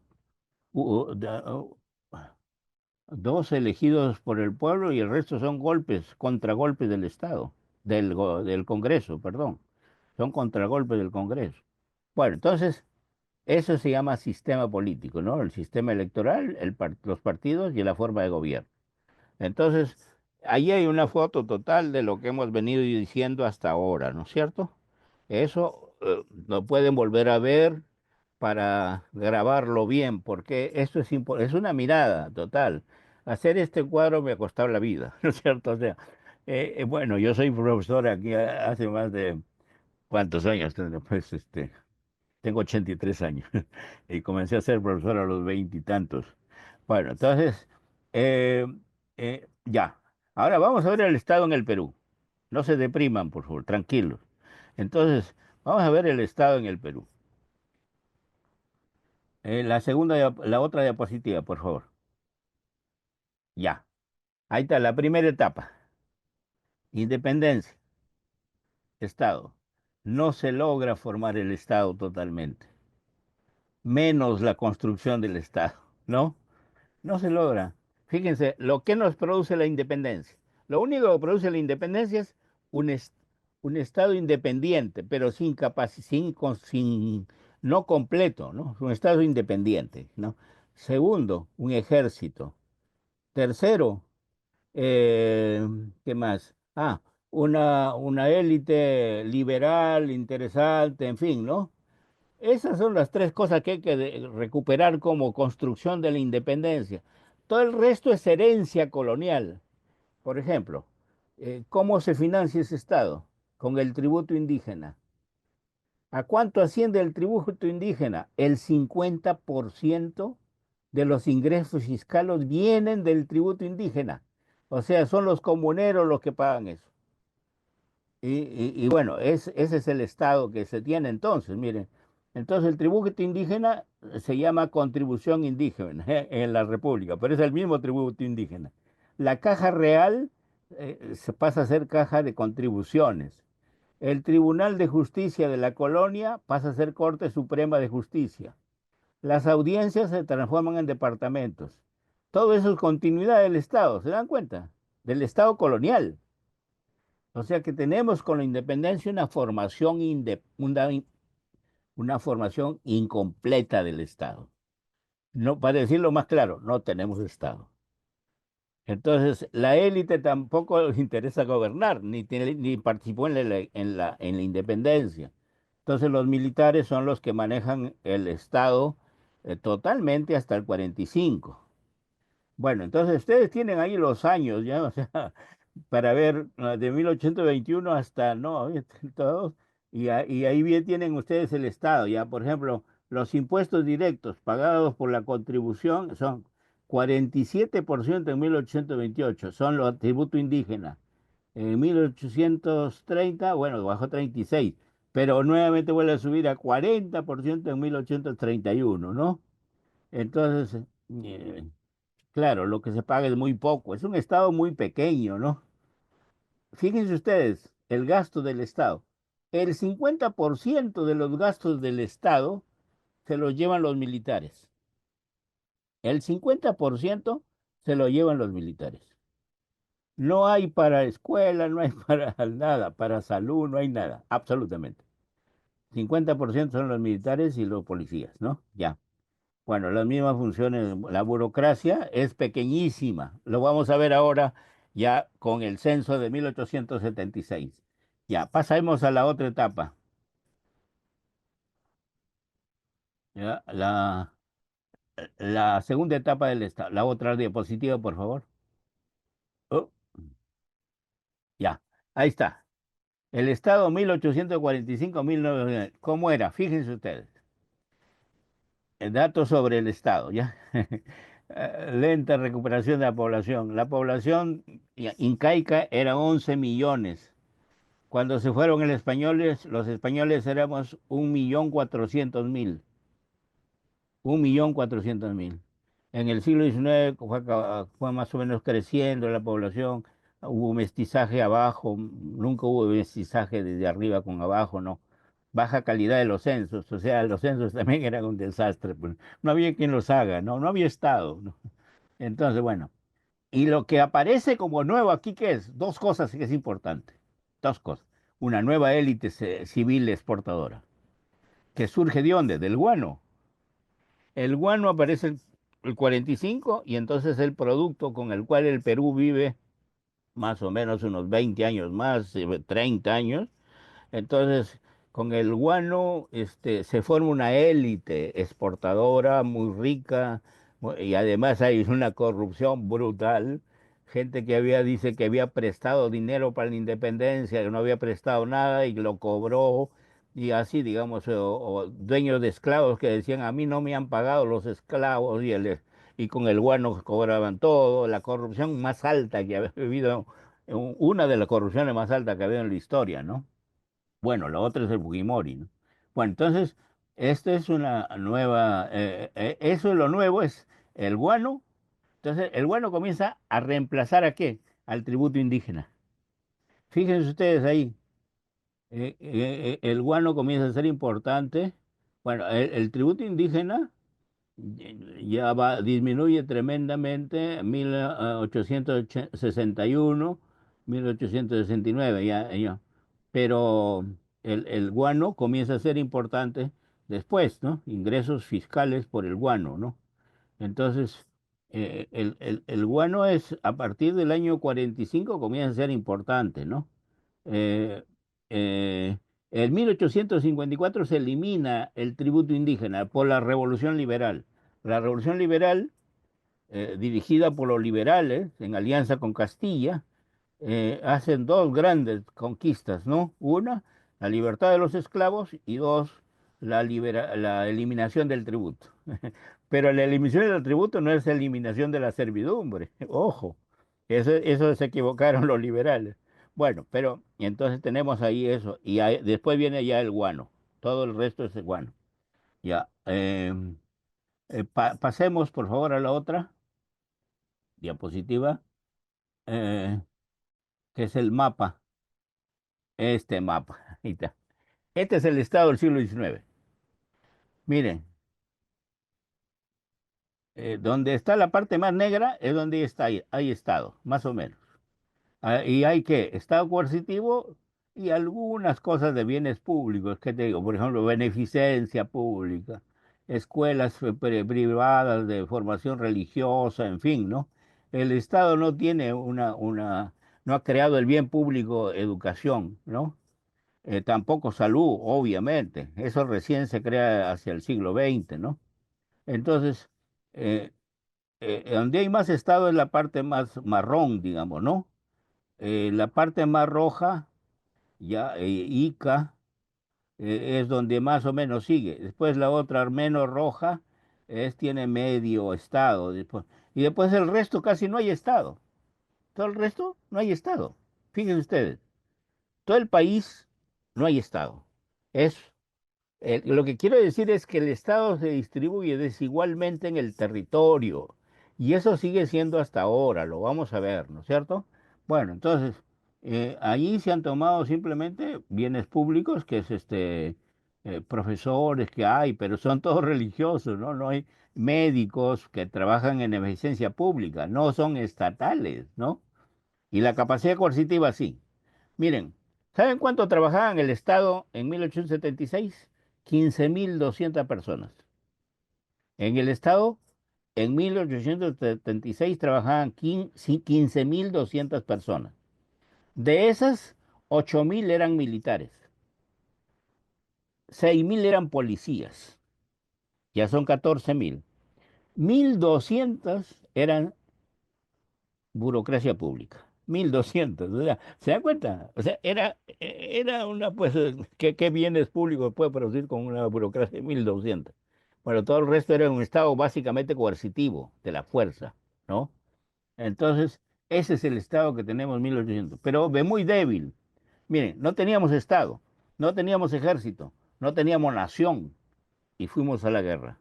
Dos elegidos por el pueblo y el resto son contragolpes del Estado, del Congreso, perdón. Son contragolpes del Congreso. Bueno, entonces, eso se llama sistema político, ¿no? El sistema electoral, los partidos y la forma de gobierno. Entonces, ahí hay una foto total de lo que hemos venido diciendo hasta ahora, ¿no es cierto? Eso lo pueden volver a ver para grabarlo bien, porque esto es una mirada total. Hacer este cuadro me ha costado la vida, ¿no es cierto? O sea, bueno, yo soy profesor aquí hace más de, ¿cuántos años? Pues, tengo 83 años y comencé a ser profesor a los veintitantos. Bueno, entonces, eh, ya. Ahora vamos a ver el estado en el Perú. No se depriman, por favor, tranquilos. Entonces, vamos a ver el estado en el Perú. La otra diapositiva, por favor. Ya. Ahí está, la primera etapa. Independencia, Estado. No se logra formar el Estado totalmente. menos la construcción del Estado, ¿no? No se logra. Fíjense, lo que nos produce la independencia. Lo único que produce la independencia es un, un Estado independiente, pero sin no completo, ¿no? Un Estado independiente, ¿no? Segundo, un ejército. Tercero, eh, ¿qué más? Una élite liberal, interesante, en fin, ¿no? Esas son las tres cosas que hay que recuperar como construcción de la independencia. Todo el resto es herencia colonial. Por ejemplo, ¿cómo se financia ese Estado? Con el tributo indígena. ¿A cuánto asciende el tributo indígena? El 50% de los ingresos fiscales vienen del tributo indígena. O sea, son los comuneros los que pagan eso. Y bueno, ese es el estado que se tiene entonces, miren. Entonces el tributo indígena se llama contribución indígena en la República, pero es el mismo tributo indígena. La caja real se pasa a ser caja de contribuciones. El Tribunal de Justicia de la colonia pasa a ser Corte Suprema de Justicia. Las audiencias se transforman en departamentos. Todo eso es continuidad del Estado, ¿se dan cuenta? Del Estado colonial. O sea que tenemos con la independencia una formación incompleta del Estado. No, para decirlo más claro, no tenemos Estado. Entonces, la élite tampoco le interesa gobernar, ni participó en en la independencia. Entonces, los militares son los que manejan el Estado totalmente hasta el 45. Bueno, entonces ustedes tienen ahí los años, ¿ya? O sea, para ver de 1821 hasta, no, todos, y ahí bien tienen ustedes el Estado, ya, por ejemplo, los impuestos directos pagados por la contribución son 47% en 1828, son los tributo indígena. En 1830, bueno, bajó 36, pero nuevamente vuelve a subir a 40% en 1831, ¿no? Entonces, eh, claro, lo que se paga es muy poco, es un Estado muy pequeño, ¿no? Fíjense ustedes, el gasto del Estado. El 50% de los gastos del Estado se los llevan los militares. El 50% se lo llevan los militares. No hay para escuela, no hay para nada, para salud, no hay nada, absolutamente. 50% son los militares y los policías, ¿no? Ya. Bueno, las mismas funciones, la burocracia es pequeñísima. Lo vamos a ver ahora ya con el censo de 1876. Ya, pasemos a la otra etapa. Ya, la segunda etapa del Estado. La otra diapositiva, por favor. Oh, ya, ahí está. El Estado 1845-1900. ¿Cómo era? Fíjense ustedes. Datos sobre el Estado, ¿ya? Lenta recuperación de la población. La población incaica era 11 millones. Cuando se fueron los españoles éramos 1.400.000. 1.400.000. En el siglo XIX fue más o menos creciendo la población, hubo mestizaje abajo, nunca hubo mestizaje desde arriba con abajo, no. Baja calidad de los censos, o sea, los censos también eran un desastre, pues. No había quien los haga, no, no había Estado, ¿no? Entonces, bueno, y lo que aparece como nuevo aquí, ¿qué es? Dos cosas que es importante, dos cosas. Una nueva élite civil exportadora, que surge de dónde? Del guano. El guano aparece el 45 y entonces el producto con el cual el Perú vive más o menos unos 20 años más, 30 años, entonces, con el guano, se forma una élite exportadora muy rica y además hay una corrupción brutal. Gente que dice que había prestado dinero para la independencia, que no había prestado nada y lo cobró. Y así, digamos, o dueños de esclavos que decían, a mí no me han pagado los esclavos y con el guano cobraban todo. La corrupción más alta que había habido, una de las corrupciones más altas que ha habido en la historia, ¿no? Bueno, lo otro es el Fujimori, ¿no? Bueno, entonces, esta es una nueva, eso es lo nuevo, es el guano. Entonces, el guano comienza a reemplazar a qué? Al tributo indígena. Fíjense ustedes ahí, el guano comienza a ser importante Bueno, el tributo indígena ya va, disminuye tremendamente en 1861, 1869, ya. Pero el guano comienza a ser importante después, ¿no? Ingresos fiscales por el guano, ¿no? Entonces, el guano es, a partir del año 45 comienza a ser importante, ¿no? Eh, eh, en 1854 se elimina el tributo indígena por la Revolución Liberal. La Revolución Liberal, dirigida por los liberales en alianza con Castilla, hacen dos grandes conquistas, ¿no? Una, la libertad de los esclavos y dos, la eliminación del tributo. Pero la eliminación del tributo no es eliminación de la servidumbre, ojo, eso se equivocaron los liberales. Bueno, pero entonces tenemos ahí eso, y después viene ya el guano, todo el resto es el guano. Ya, pasemos por favor a la otra diapositiva, eh, que es el mapa, este mapa. Ahí está. Este es el estado del siglo XIX. Miren, donde está la parte más negra es donde está, hay estado, más o menos. Y hay que estado coercitivo y algunas cosas de bienes públicos, ¿qué te digo? Por ejemplo, beneficencia pública, escuelas privadas de formación religiosa, en fin, ¿no? El Estado no tiene no ha creado el bien público educación, ¿no? Tampoco salud, obviamente. Eso recién se crea hacia el siglo XX, ¿no? Entonces, eh, donde hay más Estado es la parte más marrón, digamos, ¿no? La parte más roja, ya, Ica, es donde más o menos sigue. Después la otra menos roja tiene medio estado. Y después el resto casi no hay estado. Todo el resto no hay estado. Fíjense ustedes, todo el país no hay estado. Es lo que quiero decir es que el Estado se distribuye desigualmente en el territorio y eso sigue siendo hasta ahora, lo vamos a ver, ¿no es cierto? Bueno, entonces, allí se han tomado simplemente bienes públicos, que es profesores que hay, pero son todos religiosos, ¿no? No hay médicos que trabajan en emergencia pública, no son estatales, ¿no? Y la capacidad coercitiva sí. Miren, ¿saben cuánto trabajaban en el Estado en 1876? 15.200 personas. En el Estado, en 1876 trabajaban 15.200 personas. De esas, 8.000 eran militares, 6.000 eran policías, ya son 14.000. 1.200 eran burocracia pública. 1.200, o sea, ¿se dan cuenta? O sea, era una, pues, ¿qué bienes públicos puede producir con una burocracia de 1.200? Bueno, todo el resto era un Estado básicamente coercitivo, de la fuerza, ¿no? Entonces, ese es el Estado que tenemos en 1800, pero de muy débil. Miren, no teníamos Estado, no teníamos ejército, no teníamos nación y fuimos a la guerra.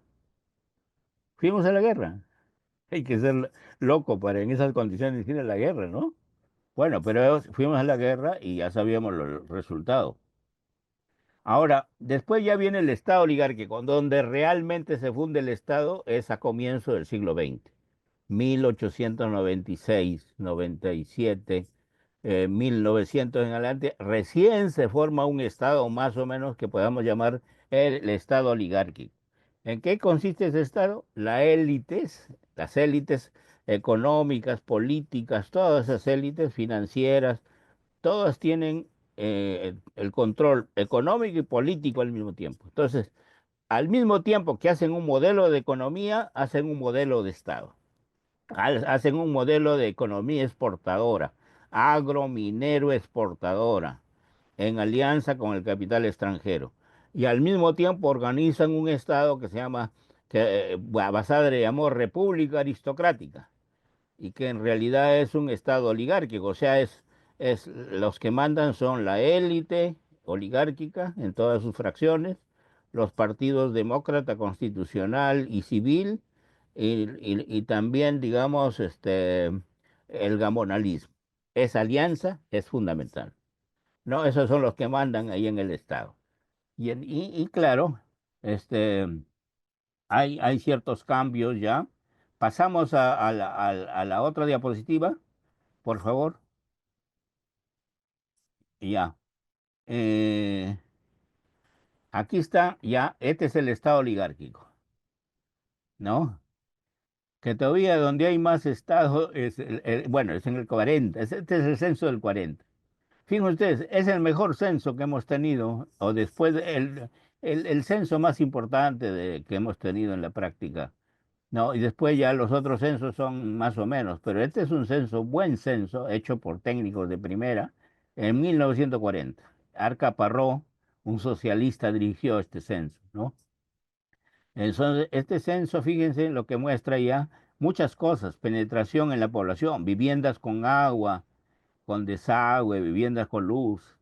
Fuimos a la guerra. Hay que ser loco para en esas condiciones ir a la guerra, ¿no? Bueno, pero fuimos a la guerra y ya sabíamos los resultados. Ahora, después ya viene el Estado oligárquico, donde realmente se funde el Estado es a comienzo del siglo XX, 1896, 97, 1900 en adelante, recién se forma un Estado más o menos que podamos llamar el Estado oligárquico. ¿En qué consiste ese Estado? Las élites económicas, políticas, todas esas élites financieras, todas tienen el control económico y político al mismo tiempo. Entonces, al mismo tiempo que hacen un modelo de economía, hacen un modelo de Estado. Hacen un modelo de economía exportadora, agrominero exportadora, en alianza con el capital extranjero. Y al mismo tiempo organizan un Estado que se llama, que Basadre le llamó República Aristocrática y que en realidad es un estado oligárquico, o sea, los que mandan son la élite oligárquica en todas sus fracciones, los partidos demócrata, constitucional y civil, y también, digamos, el gamonalismo. Esa alianza es fundamental, ¿no? Esos son los que mandan ahí en el Estado. Y claro, Este, hay ciertos cambios ya. Pasamos a la otra diapositiva, por favor. Ya. Eh, Aquí está, ya, este es el Estado oligárquico, ¿no? Que todavía donde hay más Estado es, bueno, es en el 40, este es el censo del 40. Fíjense ustedes, es el mejor censo que hemos tenido, o después el censo más importante que hemos tenido en la práctica, ¿no? Y después ya los otros censos son más o menos, pero este es un censo, buen censo, hecho por técnicos de primera, en 1940. Arca Parró, un socialista, dirigió este censo, ¿no? Entonces, este censo, fíjense, lo que muestra ya muchas cosas: penetración en la población, viviendas con agua, con desagüe, viviendas con luz,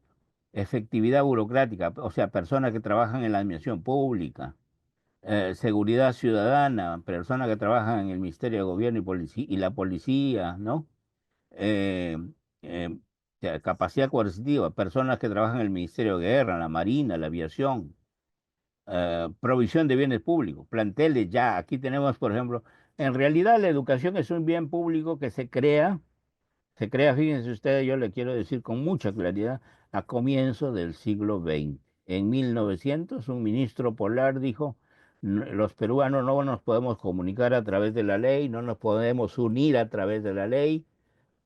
efectividad burocrática, o sea, personas que trabajan en la administración pública, seguridad ciudadana, personas que trabajan en el Ministerio de Gobierno y la policía, ¿no? Eh, eh, Capacidad coercitiva, personas que trabajan en el Ministerio de Guerra, la Marina, la aviación, provisión de bienes públicos, planteles ya. Aquí tenemos, por ejemplo, en realidad la educación es un bien público que se crea, fíjense ustedes, yo le quiero decir con mucha claridad, a comienzos del siglo XX. En 1900, un ministro polar dijo: Los peruanos no nos podemos comunicar a través de la ley, no nos podemos unir a través de la ley,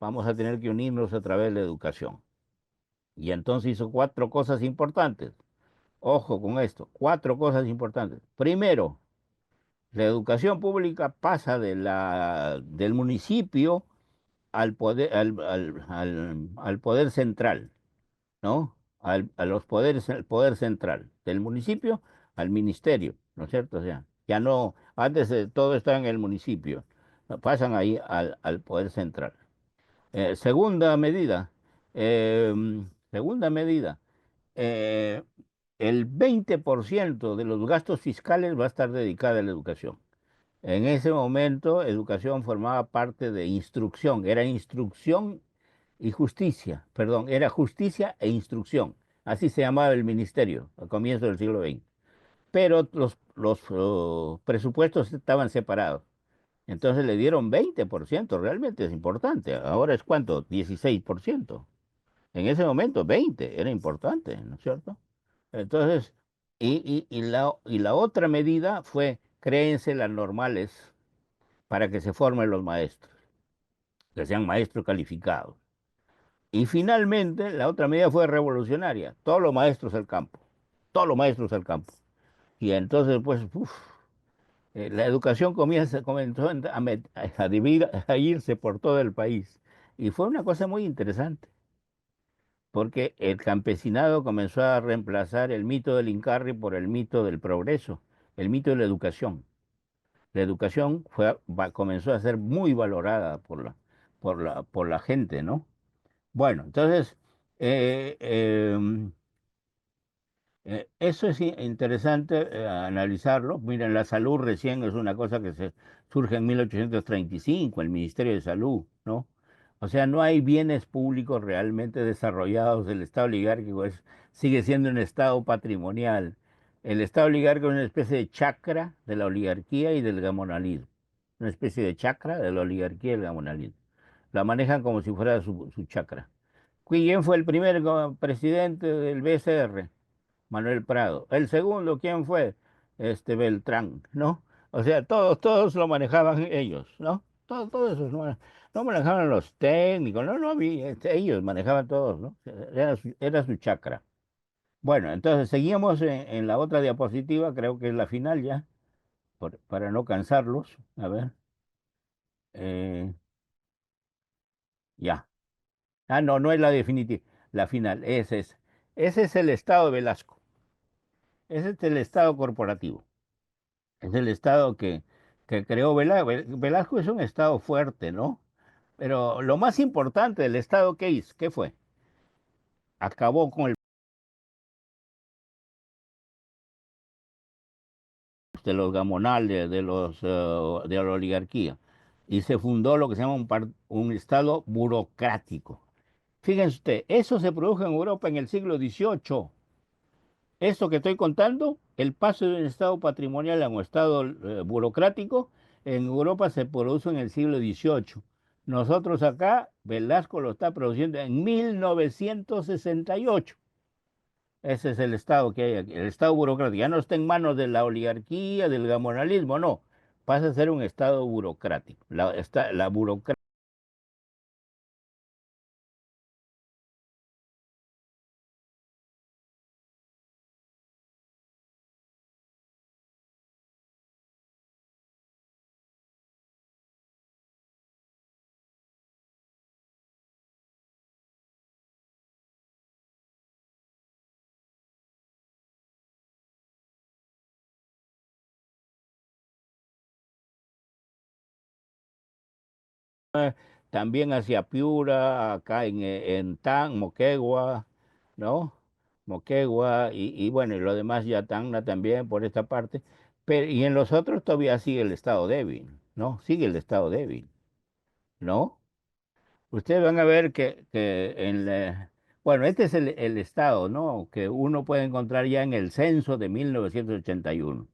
vamos a tener que unirnos a través de la educación". Y entonces hizo cuatro cosas importantes. Ojo con esto, cuatro cosas importantes. Primero, la educación pública pasa del municipio al poder central, ¿no? A los poderes, el poder central, del municipio al ministerio, ¿no es cierto? O sea, ya no, antes de todo estaba en el municipio, no, pasan ahí al poder central. Segunda medida, eh, segunda medida, eh, el 20% de los gastos fiscales va a estar dedicado a la educación. En ese momento, educación formaba parte de instrucción, era instrucción y justicia, perdón, era justicia e instrucción. Así se llamaba el ministerio a comienzos del siglo XX. Pero los presupuestos estaban separados. Entonces le dieron 20%, realmente es importante. Ahora es cuánto, 16%. En ese momento 20, era importante, ¿no es cierto? Entonces, y la otra medida fue: créense las normales para que se formen los maestros, que sean maestros calificados. Y finalmente, la otra medida fue revolucionaria: todos los maestros al campo, todos los maestros al campo. Y entonces, pues, la educación comenzó a irse por todo el país. Y fue una cosa muy interesante, porque el campesinado comenzó a reemplazar el mito del Incarri por el mito del progreso, el mito de la educación. La educación comenzó a ser muy valorada por la gente, ¿no? Bueno, entonces, eh, em, eso es interesante, analizarlo. Miren, la salud recién es una cosa que surge en 1835, el Ministerio de Salud, ¿no? O sea, no hay bienes públicos realmente desarrollados. El Estado oligárquico sigue siendo un Estado patrimonial. El Estado oligárquico es una especie de chacra de la oligarquía y del gamonalismo. Una especie de chacra de la oligarquía y del gamonalismo. La manejan como si fuera su chacra. ¿Quién fue el primer presidente del BCR? Manuel Prado. El segundo, ¿quién fue? Beltrán, ¿no? O sea, todos lo manejaban ellos, ¿no? Todo eso no manejaban los técnicos, no había, ellos manejaban todos, ¿no? Era su chacra. Bueno, entonces seguimos en la otra diapositiva, creo que es la final ya, para no cansarlos. A ver, eh, ya. Ah, no, no es la definitiva, la final, ese es el estado de Velasco, ese es el estado corporativo. Es el estado que creó Velasco. Velasco es un estado fuerte, ¿no? Pero lo más importante del estado, ¿qué hizo? ¿Qué fue? Acabó con de los gamonales, de la oligarquía, y se fundó lo que se llama un estado burocrático. Fíjense usted, eso se produjo en Europa en el siglo XVIII. Esto que estoy contando el paso de un estado patrimonial a un estado burocrático en Europa se produjo en el siglo XVIII. Nosotros acá, Velasco lo está produciendo en 1968. Ese es el estado que hay aquí, el estado burocrático. Ya no está en manos de la oligarquía, del gamonalismo, no. Pasa a ser un estado burocrático. La burocracia también hacia Piura, acá en Moquegua, ¿no? Moquegua y bueno, y lo demás ya Tacna también por esta parte. Pero, y en los otros todavía sigue el estado débil, ¿no? Sigue el estado débil, ¿no? Ustedes van a ver que bueno, este es el estado, ¿no? Que uno puede encontrar ya en el censo de 1981,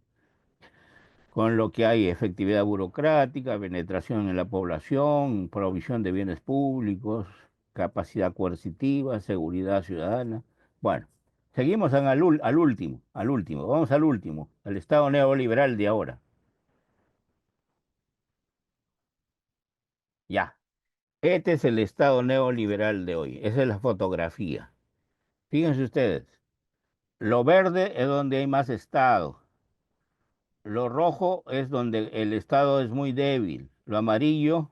con lo que hay efectividad burocrática, penetración en la población, provisión de bienes públicos, capacidad coercitiva, seguridad ciudadana. Bueno, seguimos al último, vamos al último, al estado neoliberal de ahora. Ya, este es el estado neoliberal de hoy, esa es la fotografía. Fíjense ustedes. Lo verde es donde hay más Estado. Lo rojo es donde el Estado es muy débil. Lo amarillo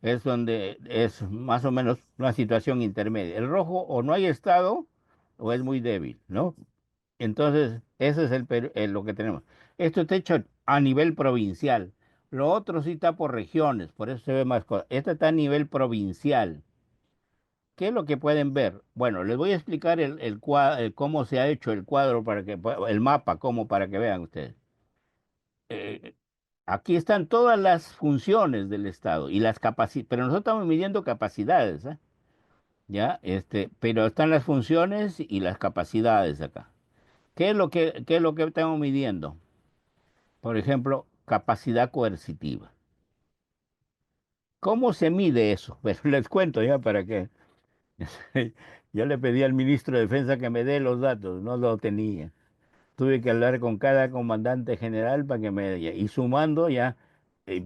es donde es más o menos una situación intermedia. El rojo o no hay Estado o es muy débil, ¿no? Entonces, ese es lo que tenemos. Esto está hecho a nivel provincial. Lo otro sí está por regiones, por eso se ve más cosas. Este está a nivel provincial. ¿Qué es lo que pueden ver? Bueno, les voy a explicar cómo se ha hecho el cuadro el mapa, cómo para que vean ustedes. Eh, Aquí están todas las funciones del Estado y las capacidades, pero nosotros estamos midiendo capacidades, ¿eh? Ya, pero están las funciones y las capacidades acá. ¿Qué es lo que estamos midiendo? Por ejemplo, capacidad coercitiva. ¿Cómo se mide eso? Pero les cuento ya para que yo le pedí al ministro de Defensa que me dé los datos, no lo tenía. Tuve que hablar con cada comandante general para que me... Y sumando ya,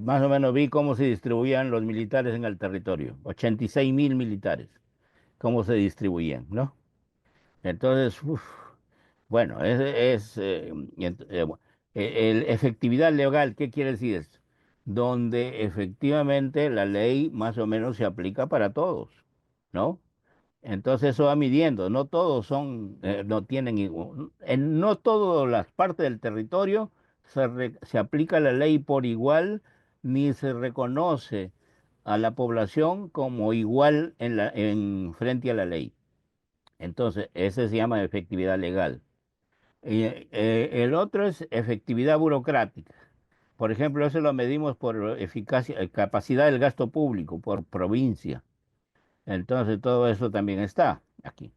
más o menos vi cómo se distribuían los militares en el territorio. 86.000 militares, cómo se distribuían, ¿no? Entonces, uf, bueno, efectividad legal, ¿qué quiere decir esto? Donde efectivamente la ley más o menos se aplica para todos, ¿no? Entonces eso va midiendo, no todos no tienen, no todas las partes del territorio se aplica la ley por igual, ni se reconoce a la población como igual frente a la ley. Entonces, ese se llama efectividad legal. El otro es efectividad burocrática. Por ejemplo, eso lo medimos por eficacia, capacidad del gasto público, por provincia. Entonces, todo eso también está aquí.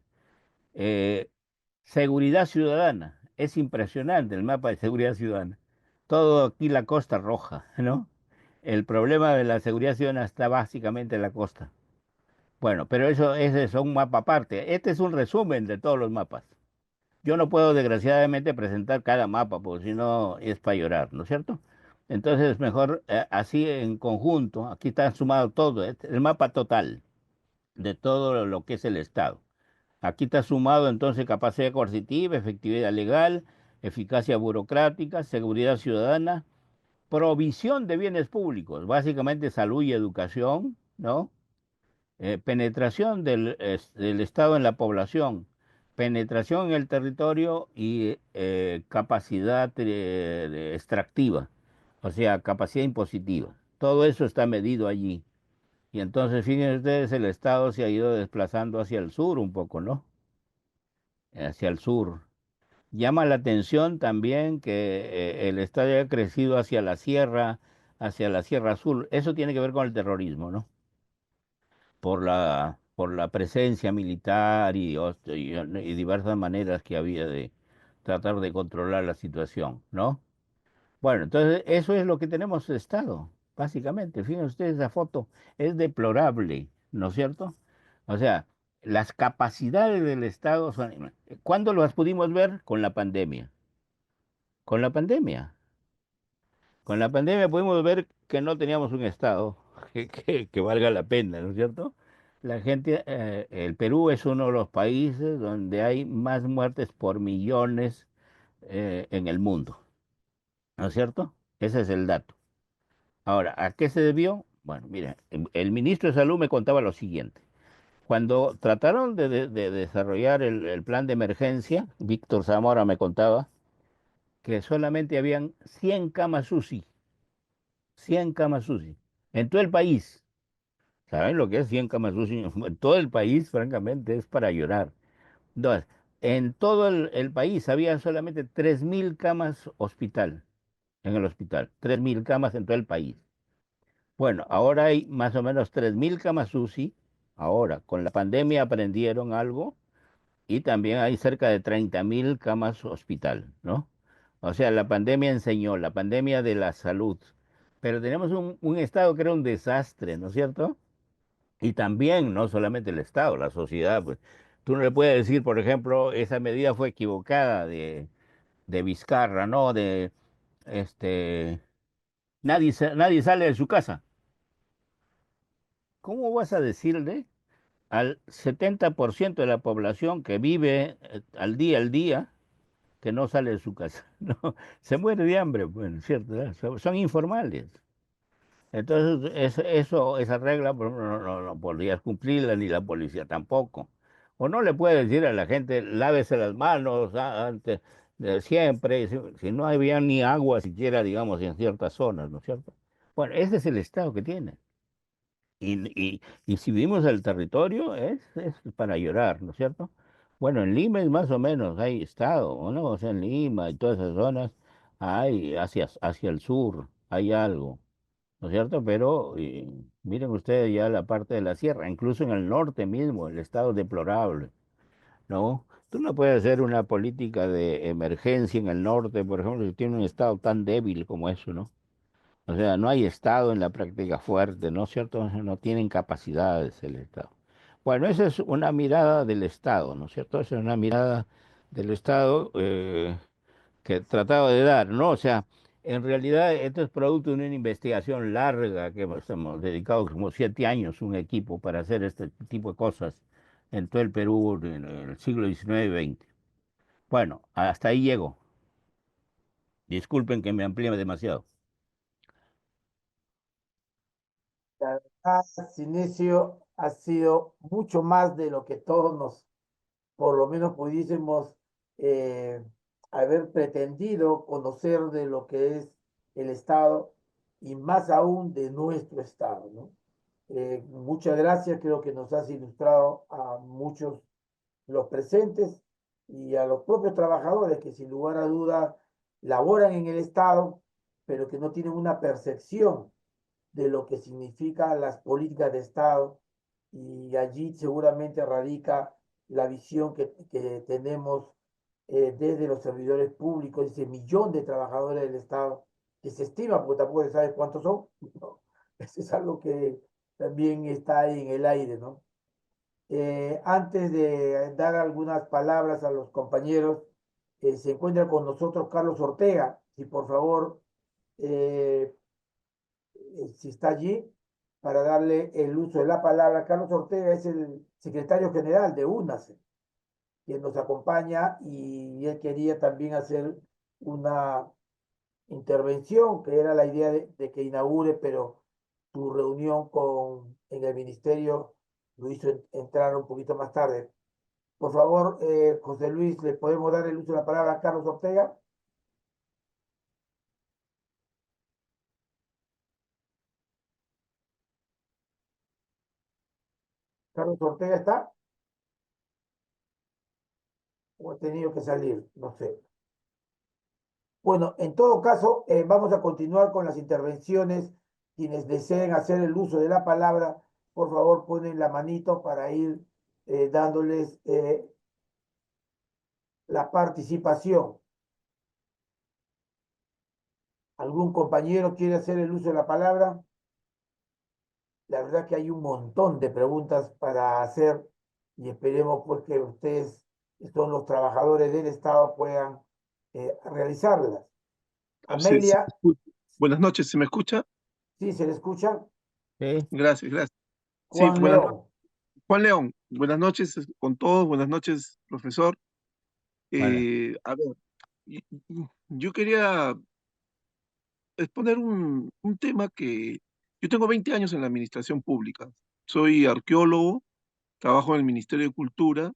Eh, Seguridad ciudadana. Es impresionante el mapa de seguridad ciudadana. Todo aquí la costa roja, ¿no? El problema de la seguridad ciudadana está básicamente en la costa. Bueno, pero ese es un mapa aparte. Este es un resumen de todos los mapas. Yo no puedo, desgraciadamente, presentar cada mapa, porque si no es para llorar, ¿no es cierto? Entonces, mejor así en conjunto, aquí está sumado todo, el mapa total de todo lo que es el Estado. Aquí está sumado entonces capacidad coercitiva, efectividad legal, eficacia burocrática, seguridad ciudadana, provisión de bienes públicos, básicamente salud y educación, ¿no? Penetración del Estado en la población, penetración en el territorio y capacidad extractiva, o sea, capacidad impositiva. Todo eso está medido allí. Y entonces, fíjense ustedes, el Estado se ha ido desplazando hacia el sur un poco, ¿no? Hacia el sur. Llama la atención también que el Estado haya crecido hacia la Sierra Azul. Eso tiene que ver con el terrorismo, ¿no? Por la presencia militar y diversas maneras que había tratar de controlar la situación, ¿no? Bueno, entonces eso es lo que tenemos de Estado, básicamente. Fíjense ustedes, esa foto es deplorable, ¿no es cierto? O sea, las capacidades del Estado son... ¿Cuándo las pudimos ver? Con la pandemia. Con la pandemia. Con la pandemia pudimos ver que no teníamos un Estado que valga la pena, ¿no es cierto? La gente, el Perú es uno de los países donde hay más muertes por millones en el mundo, ¿no es cierto? Ese es el dato. Ahora, ¿a qué se debió? Bueno, mira, el ministro de Salud me contaba lo siguiente. Cuando trataron de desarrollar el plan de emergencia, Víctor Zamora me contaba que solamente habían 100 camas UCI, 100 camas UCI, en todo el país. ¿Saben lo que es 100 camas UCI? En todo el país, francamente, es para llorar. Entonces, en todo el país había solamente 3.000 camas hospital, en el hospital, 3.000 camas en todo el país. Bueno, ahora hay más o menos 3.000 camas UCI. Ahora, con la pandemia aprendieron algo y también hay cerca de 30.000 camas hospital, ¿no? O sea, la pandemia enseñó, la pandemia de la salud. Pero tenemos un Estado que era un desastre, ¿no es cierto? Y también, no solamente el Estado, la sociedad, pues. Tú no le puedes decir, por ejemplo, esa medida fue equivocada de Vizcarra, ¿no? Este, nadie sale de su casa. ¿Cómo vas a decirle al 70% de la población que vive al día, que no sale de su casa? ¿No? Se muere de hambre, bueno, ¿cierto? Son informales. Entonces, esa regla pues, no podrías cumplirla, ni la policía tampoco. O no le puedes decir a la gente, lávese las manos antes de siempre, si no había ni agua siquiera, digamos, en ciertas zonas, ¿no es cierto? Bueno, ese es el estado que tiene. Y si vivimos el territorio, es para llorar, ¿no es cierto? Bueno, en Lima es más o menos, hay estado, ¿no? O sea, en Lima y todas esas zonas, hay hacia el sur, hay algo, ¿no es cierto? Pero miren ustedes ya la parte de la sierra, incluso en el norte mismo, el estado es deplorable, ¿no? Tú no puedes hacer una política de emergencia en el norte, por ejemplo, si tiene un estado tan débil como eso, ¿no? O sea, no hay Estado en la práctica fuerte, ¿no es cierto? No tienen capacidades el Estado. Bueno, esa es una mirada del Estado, ¿no es cierto? Esa es una mirada del Estado que trataba de dar, ¿no? O sea, en realidad esto es producto de una investigación larga que hemos dedicado como 7 años un equipo para hacer este tipo de cosas en todo el Perú en el siglo XIX y XX. Bueno, hasta ahí llego. Disculpen que me amplíe demasiado. La verdad, Cinesio, ha sido mucho más de lo que todos nos, por lo menos pudiésemos eh, haber pretendido conocer de lo que es el Estado y más aún de nuestro Estado, ¿no? Muchas gracias, creo que nos has ilustrado a muchos los presentes y a los propios trabajadores que sin lugar a duda laboran en el Estado, pero que no tienen una percepción de lo que significan las políticas de Estado y allí seguramente radica la visión que tenemos desde los servidores públicos, ese millón de trabajadores del Estado que se estima, porque tampoco se sabe cuántos son, ¿no? Eso es algo que también está ahí en el aire, ¿no? Antes de dar algunas palabras a los compañeros, se encuentra con nosotros Carlos Ortega, si por favor eh, si está allí, para darle el uso de la palabra. Carlos Ortega es el secretario general de UNACE, quien nos acompaña y él quería también hacer una intervención, que era la idea de que inaugure, pero su reunión en el ministerio lo hizo entrar un poquito más tarde. Por favor, José Luis, ¿le podemos dar el uso de la palabra a Carlos Ortega? ¿Carlos Ortega está? ¿O ha tenido que salir? No sé. Bueno, en todo caso, vamos a continuar con las intervenciones. Quienes deseen hacer el uso de la palabra, por favor, ponen la manito para ir dándoles la participación. ¿Algún compañero quiere hacer el uso de la palabra? La verdad que hay un montón de preguntas para hacer y esperemos pues que ustedes, que son los trabajadores del Estado, puedan realizarlas. Se Amelia, escucha. Buenas noches, ¿se me escucha? ¿sí se le escucha? Sí, Gracias, gracias. Sí, Juan León. Juan León, buenas noches con todos, buenas noches, profesor. bueno, A ver, yo quería exponer un tema que yo tengo 20 años en la administración pública. Soy arqueólogo, trabajo en el Ministerio de Cultura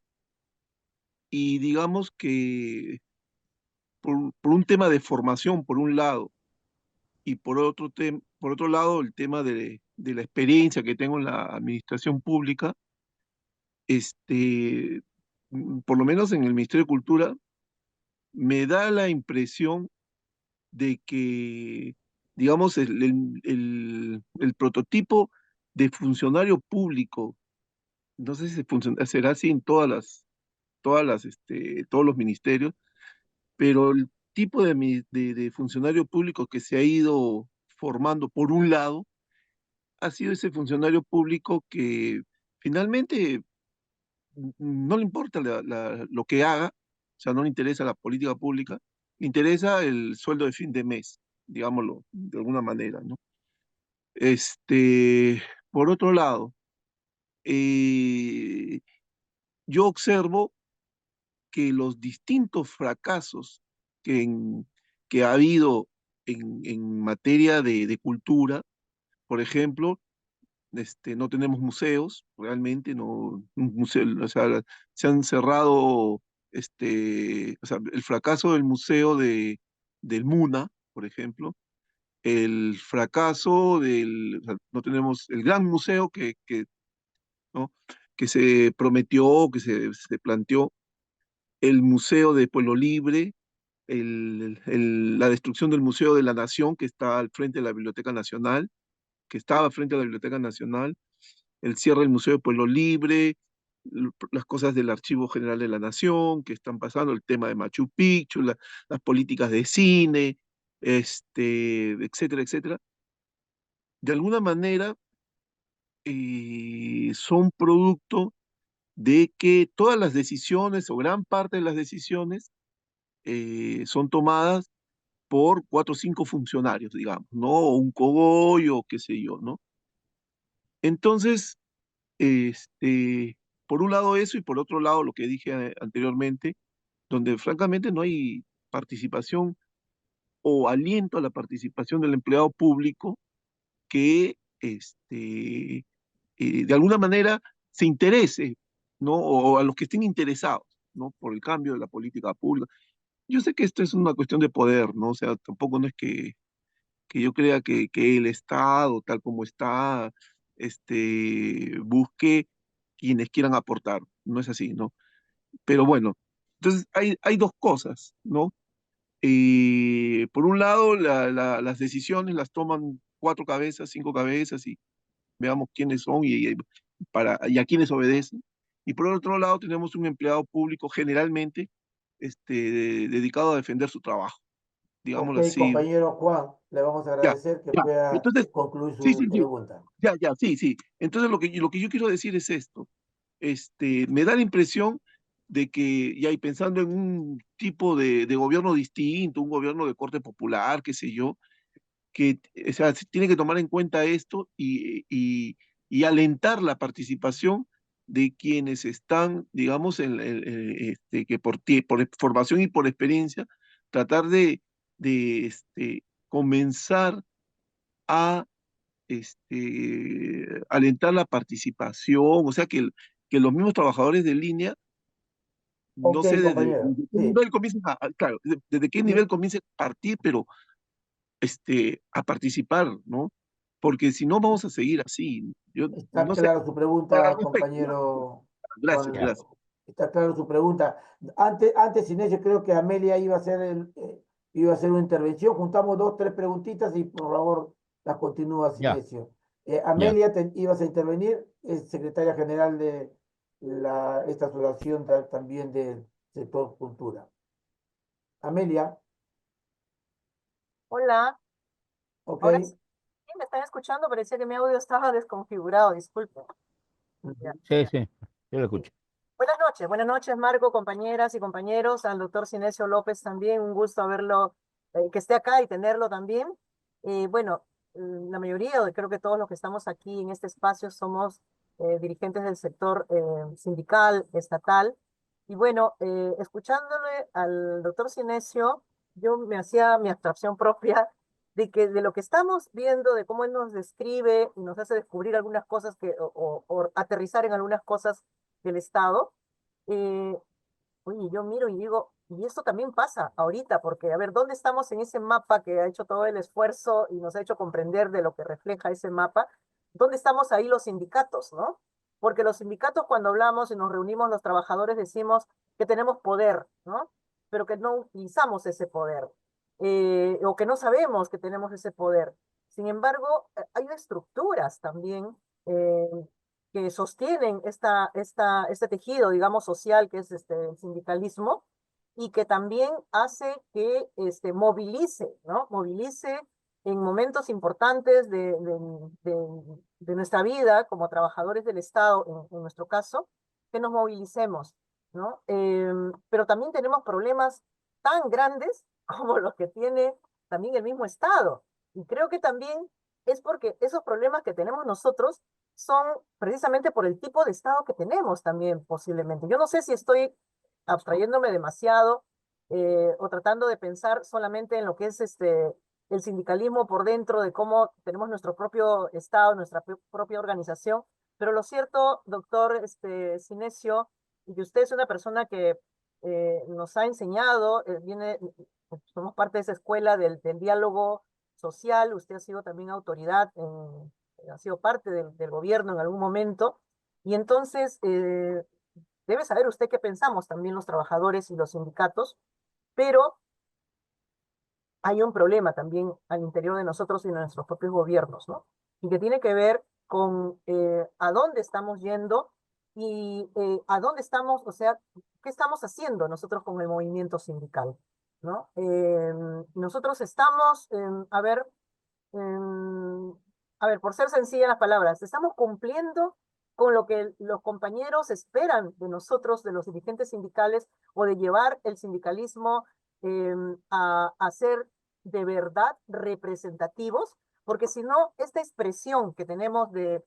y digamos que por un tema de formación, por un lado, y por otro lado, el tema de la experiencia que tengo en la administración pública, este, por lo menos en el Ministerio de Cultura, me da la impresión de que, digamos, el prototipo de funcionario público, no sé si será así en todos los ministerios, pero el tipo de funcionario público que se ha ido formando, por un lado, ha sido ese funcionario público que finalmente no le importa lo que haga, o sea, no le interesa la política pública, le interesa el sueldo de fin de mes, digámoslo de alguna manera, ¿no? Este, por otro lado, eh, yo observo que los distintos fracasos que, que ha habido en materia de cultura, por ejemplo, no tenemos museos, realmente, no, un museo, o sea, se han cerrado, o sea, el fracaso del museo del MUNA, por ejemplo, el fracaso o sea, no tenemos el gran museo ¿no? que se prometió, se planteó, el Museo de Pueblo Libre, la destrucción del Museo de la Nación, que está al frente de la Biblioteca Nacional, que estaba frente a la Biblioteca Nacional, el cierre del Museo de Pueblo Libre, las cosas del Archivo General de la Nación que están pasando, el tema de Machu Picchu, las políticas de cine, etcétera, etcétera. De alguna manera son producto de que todas las decisiones o gran parte de las decisiones son tomadas por cuatro o cinco funcionarios, digamos, ¿no? O un cogollo, qué sé yo, ¿no? Entonces, Este, por un lado eso y por otro lado lo que dije anteriormente, donde francamente no hay participación o aliento a la participación del empleado público que de alguna manera se interese, ¿no? O a los que estén interesados, ¿no? Por el cambio de la política pública. Yo sé que esto es una cuestión de poder, ¿no? O sea, tampoco no es que yo crea que el Estado, tal como está, busque quienes quieran aportar. No es así, ¿no? Pero bueno, entonces hay dos cosas, ¿no? Por un lado, las decisiones las toman cuatro cabezas, cinco cabezas y veamos quiénes son y a quiénes obedecen. Y por otro lado, tenemos un empleado público generalmente dedicado a defender su trabajo, Ok, digámoslo así. compañero Juan, le vamos a Ya, agradecer que ya. pueda Entonces, concluir sí, su sí, sí. pregunta. Ya, ya, sí, sí. Entonces lo que yo quiero decir es esto. Me da la impresión de que, ya y pensando en un tipo de gobierno distinto, un gobierno de corte popular, qué sé yo, que o sea, se tiene que tomar en cuenta esto y alentar la participación de quienes están, digamos, que por formación y por experiencia, tratar de comenzar a alentar la participación, o sea, que los mismos trabajadores de línea, no Ok, sé compañero, desde qué sí. nivel comiencen claro, desde qué nivel comiencen a partir, pero a participar, ¿no? Porque si no vamos a seguir así. Yo Está no sé, claro su al pregunta, respecto. compañero Gracias, Juan ya. León. gracias. Está claro su pregunta. Antes, Inés, yo creo que Amelia iba a hacer iba a hacer una intervención. Juntamos dos, tres preguntitas y por favor las continúa Ya, Sinesio. ya. Amelia, ibas a intervenir, es secretaria general de esta asociación también de sector cultura. Amelia, Hola, ok. ahora sí me están escuchando, parecía que mi audio estaba desconfigurado, disculpe. Ya. Ujú. Sí, sí, yo lo escucho. Buenas noches Marco, compañeras y compañeros, al doctor Cinesio López también, un gusto verlo, que esté acá y tenerlo también. Bueno, la mayoría, o creo que todos los que estamos aquí en este espacio somos dirigentes del sector sindical, estatal, y bueno, escuchándole al doctor Cinesio, yo me hacía mi abstracción propia de que de lo que estamos viendo, de cómo él nos describe y nos hace descubrir algunas cosas que, o aterrizar en algunas cosas del Estado, eh, oye, yo miro y digo, y esto también pasa ahorita, porque a ver, ¿dónde estamos en ese mapa que ha hecho todo el esfuerzo y nos ha hecho comprender de lo que refleja ese mapa? ¿Dónde estamos ahí los sindicatos, no? Porque los sindicatos cuando hablamos y nos reunimos los trabajadores decimos que tenemos poder, ¿no? Pero que no utilizamos ese poder, o que no sabemos que tenemos ese poder. Sin embargo, hay estructuras también eh, que sostienen este tejido, digamos, social que es el sindicalismo y que también hace que movilice, ¿no? Movilice en momentos importantes de nuestra vida como trabajadores del Estado, en nuestro caso, que nos movilicemos, ¿no? Pero también tenemos problemas tan grandes como los que tiene también el mismo Estado. Y creo que también es porque esos problemas que tenemos nosotros son precisamente por el tipo de Estado que tenemos también posiblemente. Yo no sé si estoy abstrayéndome demasiado o tratando de pensar solamente en lo que es el sindicalismo por dentro de cómo tenemos nuestro propio Estado, nuestra propia organización, pero lo cierto, doctor Cinesio, y que usted es una persona que nos ha enseñado, somos parte de esa escuela del diálogo social, usted ha sido también autoridad ha sido parte del gobierno en algún momento, y entonces debe saber usted qué pensamos también los trabajadores y los sindicatos, pero hay un problema también al interior de nosotros y de nuestros propios gobiernos, ¿no? Y que tiene que ver con a dónde estamos yendo y a dónde estamos, o sea, qué estamos haciendo nosotros con el movimiento sindical, ¿no? Nosotros estamos, mm, a ver, por ser sencillas las palabras, estamos cumpliendo con lo que los compañeros esperan de nosotros, de los dirigentes sindicales, o de llevar el sindicalismo a ser de verdad representativos, porque si no, esta expresión que tenemos de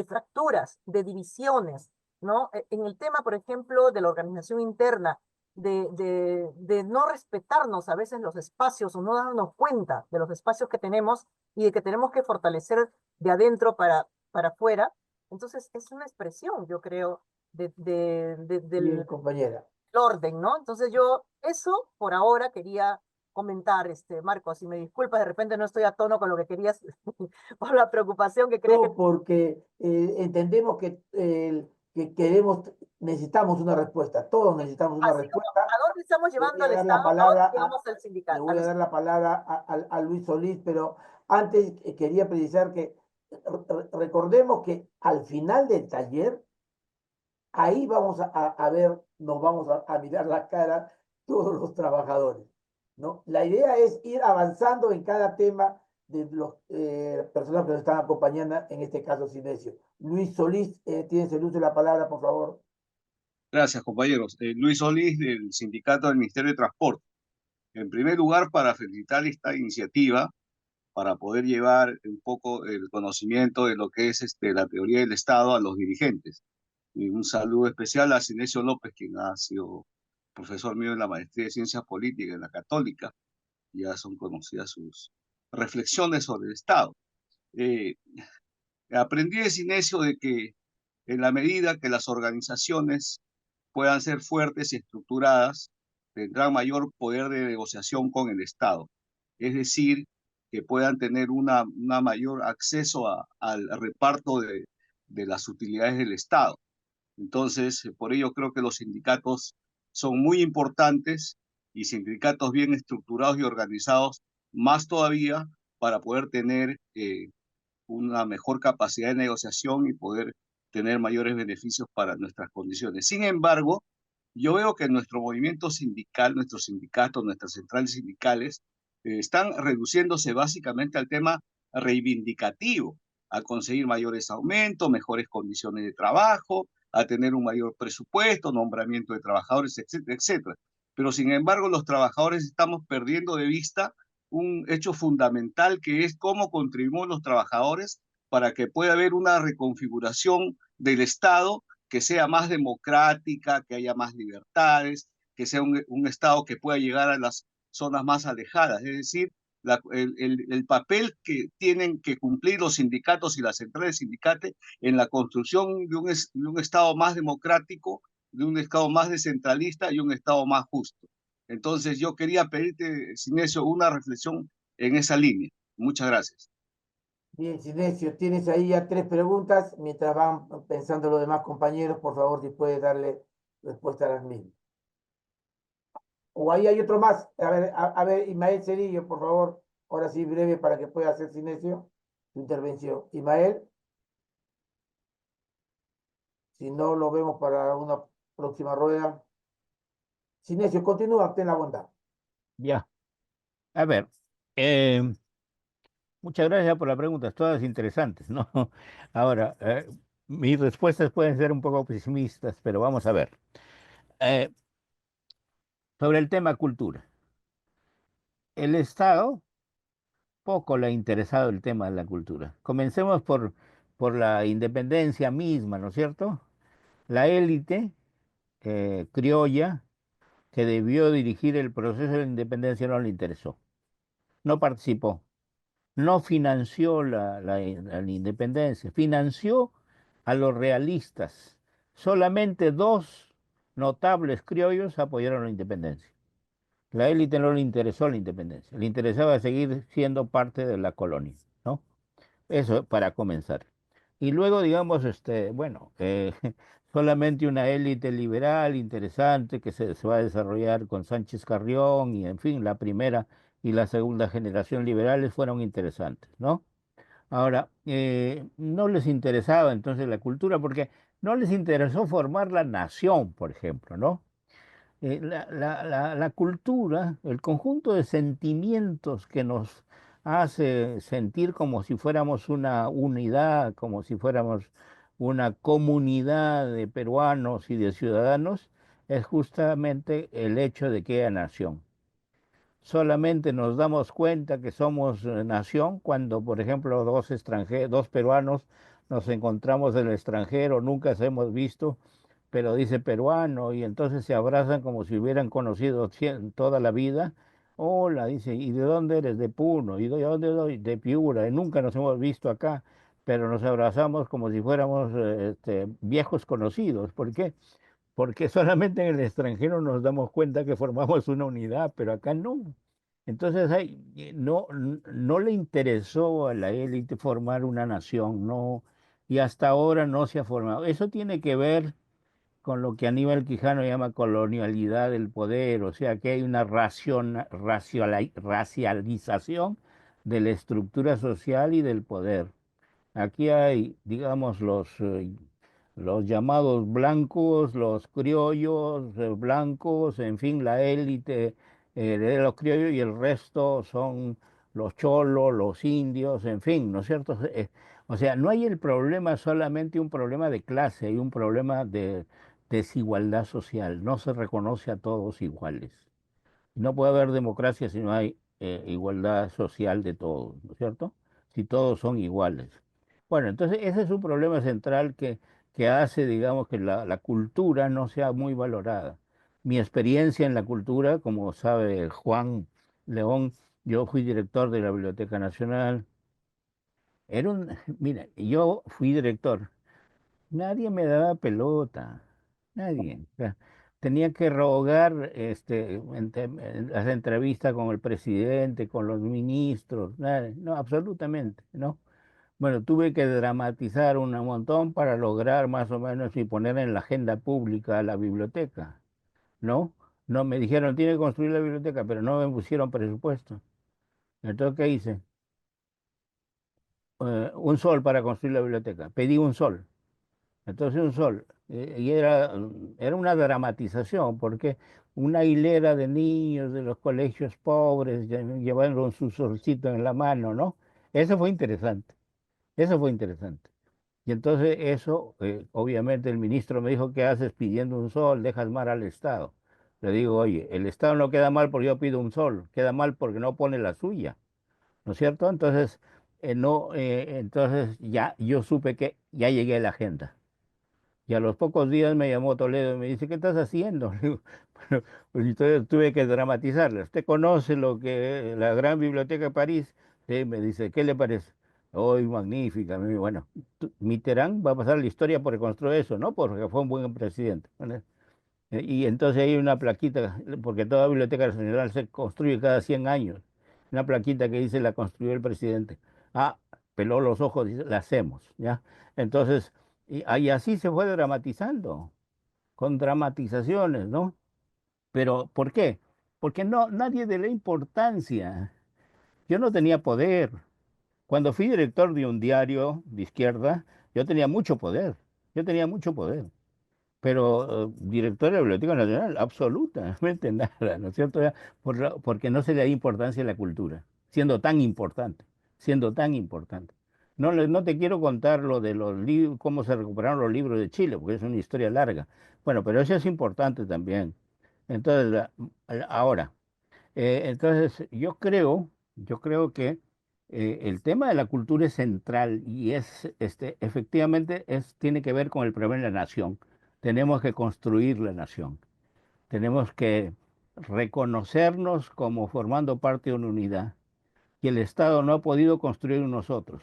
fracturas, de divisiones, ¿no? En el tema, por ejemplo, de la organización interna, de no respetarnos a veces los espacios o no darnos cuenta de los espacios que tenemos y de que tenemos que fortalecer de adentro para afuera. Entonces, es una expresión, yo creo, Bien, del compañera. orden, ¿no? Entonces, yo eso por ahora quería comentar, Marco, si me disculpas, de repente no estoy a tono con lo que querías, por la preocupación que crees que... No, porque entendemos que queremos, necesitamos una respuesta, todos necesitamos una Así como, respuesta. ¿a dónde estamos Le voy llevando a al dar la Estado? ¿A dónde palabra llevamos al le sindicato? voy a dar la palabra a Luis Solís, pero antes quería precisar que recordemos que al final del taller, ahí vamos a ver, nos vamos a mirar la cara todos los trabajadores, ¿no? La idea es ir avanzando en cada tema de los personas que nos están acompañando, en este caso Sinesio. Luis Solís, tienes el uso de la palabra, por favor. Gracias, compañeros. Luis Solís, del Sindicato del Ministerio de Transporte. En primer lugar, para felicitar esta iniciativa, para poder llevar un poco el conocimiento de lo que es la teoría del Estado a los dirigentes. Y un saludo especial a Cinesio López, quien ha sido profesor mío en la Maestría de Ciencias Políticas en la Católica. Ya son conocidas sus reflexiones sobre el Estado. Eh, Aprendí de Cinesio de que en la medida que las organizaciones puedan ser fuertes y estructuradas, tendrán mayor poder de negociación con el Estado. Es decir, que puedan tener una mayor acceso al reparto de las utilidades del Estado. Entonces, por ello creo que los sindicatos son muy importantes y sindicatos bien estructurados y organizados, más todavía para poder tener una mejor capacidad de negociación y poder tener mayores beneficios para nuestras condiciones. Sin embargo, yo veo que nuestro movimiento sindical, nuestros sindicatos, nuestras centrales sindicales, están reduciéndose básicamente al tema reivindicativo, a conseguir mayores aumentos, mejores condiciones de trabajo, a tener un mayor presupuesto, nombramiento de trabajadores, etcétera, etcétera. Pero sin embargo, los trabajadores estamos perdiendo de vista un hecho fundamental que es cómo contribuimos los trabajadores para que pueda haber una reconfiguración del Estado que sea más democrática, que haya más libertades, que sea un Estado que pueda llegar a las zonas más alejadas. Es decir, el papel que tienen que cumplir los sindicatos y las centrales sindicales en la construcción de un Estado más democrático, de un Estado más descentralista y un Estado más justo. Entonces yo quería pedirte, Sinesio, una reflexión en esa línea. Muchas gracias. Bien, Silencio, tienes ahí ya 3 preguntas. Mientras van pensando los demás compañeros, por favor, si puedes darle respuesta a las mismas. O ahí hay otro más. A ver, Ismael Cerillo, por favor. Ahora sí, breve para que pueda hacer Silencio su intervención. Ismael, si no, lo vemos para una próxima rueda. Silencio, continúa, ten la bondad. Ya. A ver, muchas gracias por las preguntas, todas interesantes, ¿no? Ahora, mis respuestas pueden ser un poco pesimistas, pero vamos a ver. Eh, sobre el tema cultura. El Estado poco le ha interesado el tema de la cultura. Comencemos por la independencia misma, ¿no es cierto? La élite criolla que debió dirigir el proceso de la independencia no le interesó, no participó, no financió la independencia, financió a los realistas. Solamente dos notables criollos apoyaron la independencia. La élite no le interesó la independencia, le interesaba seguir siendo parte de la colonia, ¿no? Eso para comenzar. Y luego, digamos, bueno, solamente una élite liberal interesante que se va a desarrollar con Sánchez Carrión y, en fin, la primera y la segunda generación liberales fueron interesantes, ¿no? Ahora, no les interesaba entonces la cultura porque no les interesó formar la nación, por ejemplo, ¿no? La cultura, el conjunto de sentimientos que nos hace sentir como si fuéramos una unidad, como si fuéramos una comunidad de peruanos y de ciudadanos, es justamente el hecho de que haya nación. Solamente nos damos cuenta que somos nación cuando, por ejemplo, dos extranjeros, dos peruanos nos encontramos en el extranjero, nunca se hemos visto, pero dice peruano y entonces se abrazan como si hubieran conocido toda la vida. Hola, dice, ¿y de dónde eres? De Puno. ¿Y de dónde soy? De Piura. Y nunca nos hemos visto acá, pero nos abrazamos como si fuéramos viejos conocidos. ¿Por qué? Porque solamente en el extranjero nos damos cuenta que formamos una unidad, pero acá no. Entonces no le interesó a la élite formar una nación, no, y hasta ahora no se ha formado. Eso tiene que ver con lo que Aníbal Quijano llama colonialidad del poder, o sea que hay una racialización de la estructura social y del poder. Aquí hay, digamos, los llamados blancos, los criollos blancos, en fin, la élite de los criollos y el resto son los cholos, los indios, en fin, ¿no es cierto? O sea, no hay el problema solamente un problema de clase, hay un problema de desigualdad social, no se reconoce a todos iguales. No puede haber democracia si no hay igualdad social de todos, ¿no es cierto? Si todos son iguales. Bueno, entonces ese es un problema central que hace, digamos, que la cultura no sea muy valorada. Mi experiencia en la cultura, como sabe Juan León, yo fui director de la Biblioteca Nacional. Mira, yo fui director. Nadie me daba pelota, nadie. O sea, tenía que rogar en las entrevistas con el presidente, con los ministros, nada, no, absolutamente, ¿no? Bueno, tuve que dramatizar un montón para lograr más o menos y poner en la agenda pública la biblioteca, ¿no? No me dijeron, tiene que construir la biblioteca, pero no me pusieron presupuesto. Entonces, ¿qué hice? Un sol para construir la biblioteca. Pedí un sol. Entonces un sol. Y era una dramatización, porque una hilera de niños de los colegios pobres llevaron su solcito en la mano, ¿no? Eso fue interesante, eso fue interesante. Y entonces eso, obviamente el ministro me dijo, ¿qué haces pidiendo un sol? Dejas mal al Estado. Le digo, oye, el Estado no queda mal porque yo pido un sol, queda mal porque no pone la suya, ¿no es cierto? Entonces, no, entonces ya yo supe que ya llegué a la agenda. Y a los pocos días me llamó Toledo y me dice, ¿qué estás haciendo? Le digo, bueno, pues entonces tuve que dramatizarle. ¿Usted conoce lo que la Gran Biblioteca de París? Sí, me dice, ¿qué le parece? Hoy magnífica. Me dice, bueno, Mitterrand va a pasar la historia por construir eso, ¿no? Porque fue un buen presidente. ¿Vale? Y entonces hay una plaquita, porque toda biblioteca nacional se construye cada 100 años. Una plaquita que dice la construyó el presidente. Ah, peló los ojos, dice, la hacemos, ¿ya? Entonces, y así se fue dramatizando, con dramatizaciones, ¿no? Pero, ¿por qué? Porque no, nadie de la importancia. Yo no tenía poder. Cuando fui director de un diario de izquierda, yo tenía mucho poder. Yo tenía mucho poder. Pero director de la Biblioteca Nacional, absolutamente nada, ¿no es cierto? Ya, porque no se le da importancia a la cultura, siendo tan importante, siendo tan importante. No, no te quiero contar lo de los libros, cómo se recuperaron los libros de Chile, porque es una historia larga. Bueno, pero eso es importante también. Entonces, ahora, entonces yo creo que el tema de la cultura es central y efectivamente tiene que ver con el problema de la nación. Tenemos que construir la nación. Tenemos que reconocernos como formando parte de una unidad que el Estado no ha podido construir en nosotros.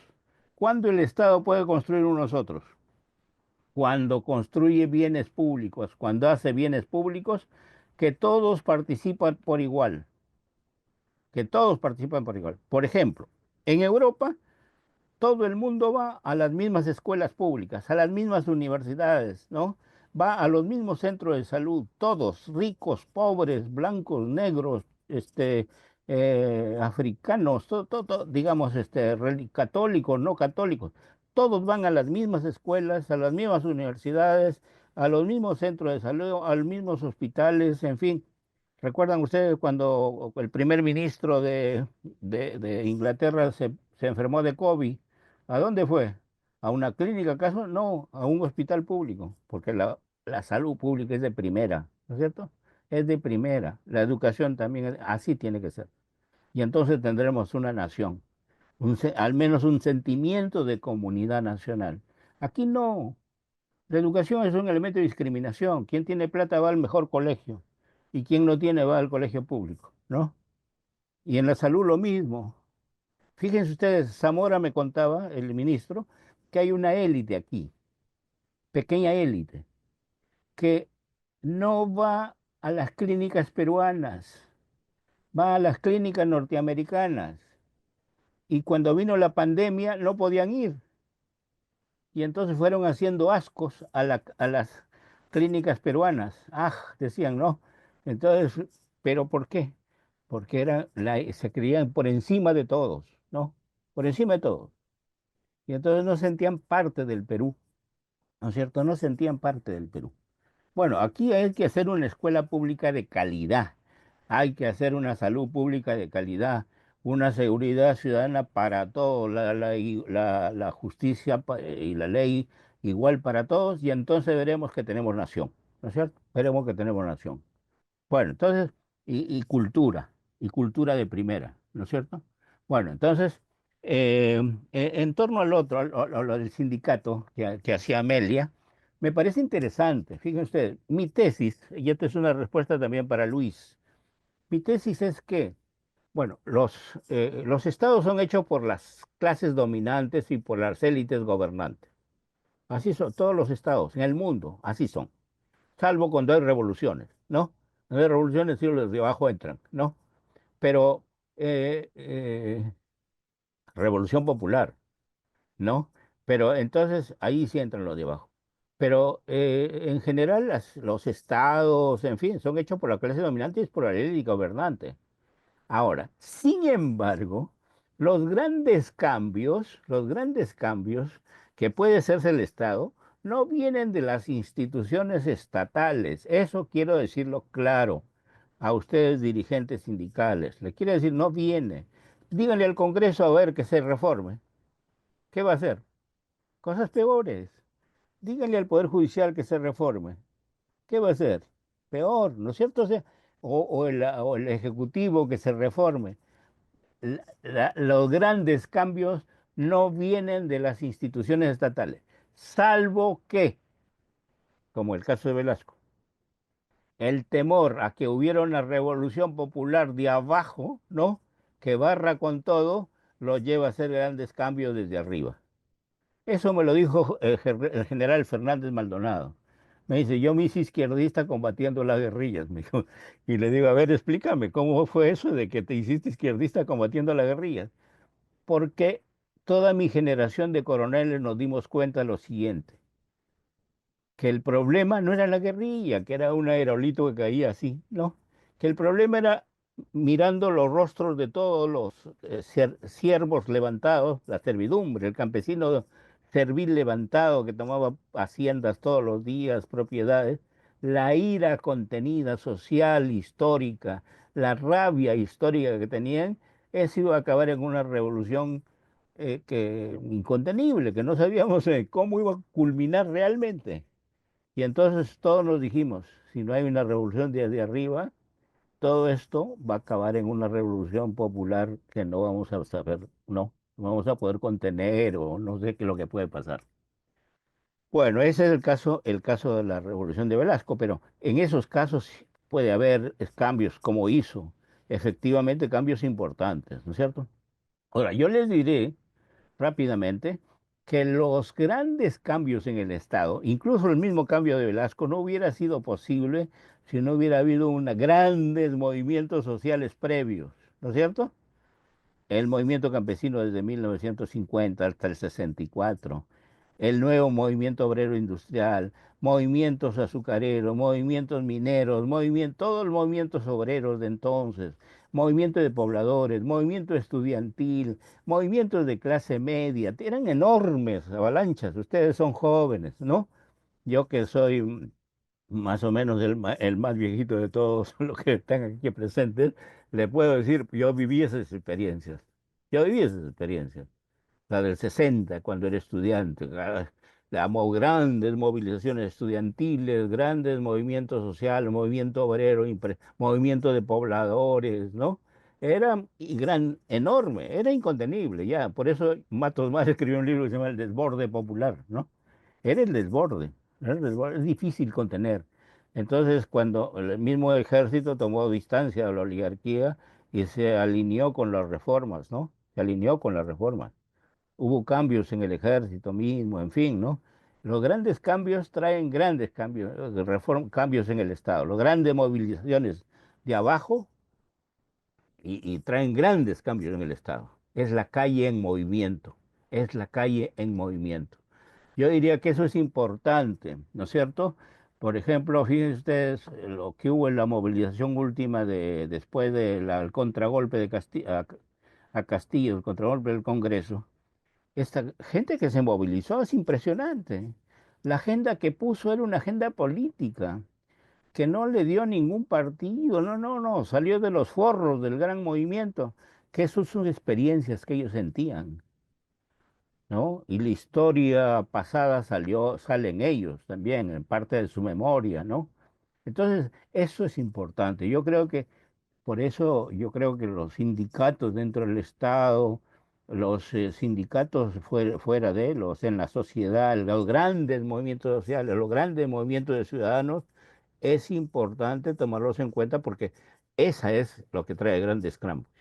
¿Cuándo el Estado puede construir en nosotros? Cuando construye bienes públicos, cuando hace bienes públicos que todos participan por igual, que todos participan por igual. Por ejemplo, en Europa todo el mundo va a las mismas escuelas públicas, a las mismas universidades, ¿no? Va a los mismos centros de salud, todos, ricos, pobres, blancos, negros, africanos, digamos, católicos, no católicos, todos van a las mismas escuelas, a las mismas universidades, a los mismos centros de salud, a los mismos hospitales, en fin. ¿Recuerdan ustedes cuando el primer ministro de Inglaterra se enfermó de COVID? ¿A dónde fue? ¿A una clínica acaso? No, a un hospital público, porque la salud pública es de primera, ¿no es cierto? Es de primera. La educación también, así tiene que ser. Y entonces tendremos una nación, al menos un sentimiento de comunidad nacional. Aquí no. La educación es un elemento de discriminación. Quien tiene plata va al mejor colegio y quien no tiene va al colegio público, ¿no? Y en la salud lo mismo. Fíjense ustedes, Zamora me contaba, el ministro, que hay una élite aquí, pequeña élite, que no va a las clínicas peruanas, va a las clínicas norteamericanas. Y cuando vino la pandemia no podían ir. Y entonces fueron haciendo ascos a las clínicas peruanas. Ah, decían, ¿no? Entonces, ¿pero por qué? Porque se creían por encima de todos, ¿no? Por encima de todos. Y entonces no sentían parte del Perú, ¿no es cierto? No sentían parte del Perú. Bueno, aquí hay que hacer una escuela pública de calidad, hay que hacer una salud pública de calidad, una seguridad ciudadana para todos, la justicia y la ley igual para todos, y entonces veremos que tenemos nación, ¿no es cierto? Veremos que tenemos nación. Bueno, entonces, y cultura de primera, ¿no es cierto? Bueno, entonces, en torno al otro, a lo del sindicato que hacía Amelia, me parece interesante. Fíjense ustedes, mi tesis, y esta es una respuesta también para Luis, mi tesis es que, bueno, los estados son hechos por las clases dominantes y por las élites gobernantes. Así son todos los estados en el mundo, así son, salvo cuando hay revoluciones, ¿no? Cuando hay revoluciones, sí, los de abajo entran, ¿no? Pero revolución popular, ¿no? Pero entonces ahí sí entran los de abajo. Pero en general los estados, en fin, son hechos por la clase dominante y por la élite gobernante. Ahora, sin embargo, los grandes cambios que puede hacerse el Estado, no vienen de las instituciones estatales. Eso quiero decirlo claro a ustedes, dirigentes sindicales. Le quiero decir, no viene. Díganle al Congreso a ver que se reforme. ¿Qué va a hacer? Cosas peores. Díganle al Poder Judicial que se reforme. ¿Qué va a hacer? Peor, ¿no es cierto? O sea, o el Ejecutivo que se reforme. Los grandes cambios no vienen de las instituciones estatales, salvo que, como el caso de Velasco, el temor a que hubiera una revolución popular de abajo, ¿no? Que barra con todo, lo lleva a hacer grandes cambios desde arriba. Eso me lo dijo el general Fernández Maldonado. Me dice, yo me hice izquierdista combatiendo las guerrillas, me dijo. Y le digo, a ver, explícame, ¿cómo fue eso de que te hiciste izquierdista combatiendo las guerrillas? Porque toda mi generación de coroneles nos dimos cuenta de lo siguiente, que el problema no era la guerrilla, que era un aerolito que caía así, no, que el problema era mirando los rostros de todos los siervos levantados, la servidumbre, el campesino servil levantado que tomaba haciendas todos los días, propiedades, la ira contenida social, histórica, la rabia histórica que tenían, eso iba a acabar en una revolución incontenible, que no sabíamos cómo iba a culminar realmente. Y entonces todos nos dijimos, si no hay una revolución desde arriba, todo esto va a acabar en una revolución popular que no vamos a saber, no vamos a poder contener o no sé qué es lo que puede pasar. Bueno, ese es el caso de la revolución de Velasco, pero en esos casos puede haber cambios, como hizo, efectivamente cambios importantes, ¿no es cierto? Ahora, yo les diré rápidamente que los grandes cambios en el Estado, incluso el mismo cambio de Velasco, no hubiera sido posible si no hubiera habido grandes movimientos sociales previos, ¿no es cierto? El movimiento campesino desde 1950 hasta el 64, el nuevo movimiento obrero industrial, movimientos azucareros, movimientos mineros, todos los movimientos obreros de entonces, movimiento de pobladores, movimiento estudiantil, movimientos de clase media, eran enormes avalanchas. Ustedes son jóvenes, ¿no? Yo que soy más o menos el más viejito de todos los que están aquí presentes, le puedo decir, yo viví esas experiencias. Yo viví esas experiencias. La del 60 cuando era estudiante. Grandes movilizaciones estudiantiles, grandes movimientos sociales, movimiento obrero, movimiento de pobladores, ¿no? Era enorme, era incontenible, ya. Por eso Matos Mar escribió un libro que se llama El desborde popular, ¿no? Era el desborde, es difícil contener. Entonces, cuando el mismo ejército tomó distancia de la oligarquía y se alineó con las reformas, ¿no? Se alineó con las reformas. Hubo cambios en el ejército mismo, en fin, ¿no? Los grandes cambios traen grandes cambios, cambios en el Estado. Las grandes movilizaciones de abajo y traen grandes cambios en el Estado. Es la calle en movimiento, es la calle en movimiento. Yo diría que eso es importante, ¿no es cierto? Por ejemplo, fíjense ustedes lo que hubo en la movilización última después del contragolpe a Castillo, el contragolpe del Congreso. Esta gente que se movilizó es impresionante. La agenda que puso era una agenda política, que no le dio ningún partido, no, salió de los forros del gran movimiento, que esas son experiencias que ellos sentían. ¿No? Y la historia pasada sale en ellos también, en parte de su memoria, ¿no? Entonces, eso es importante. Por eso yo creo que los sindicatos dentro del Estado, los sindicatos fuera de los, en la sociedad, los grandes movimientos sociales, los grandes movimientos de ciudadanos, es importante tomarlos en cuenta porque esa es lo que trae grandes cambios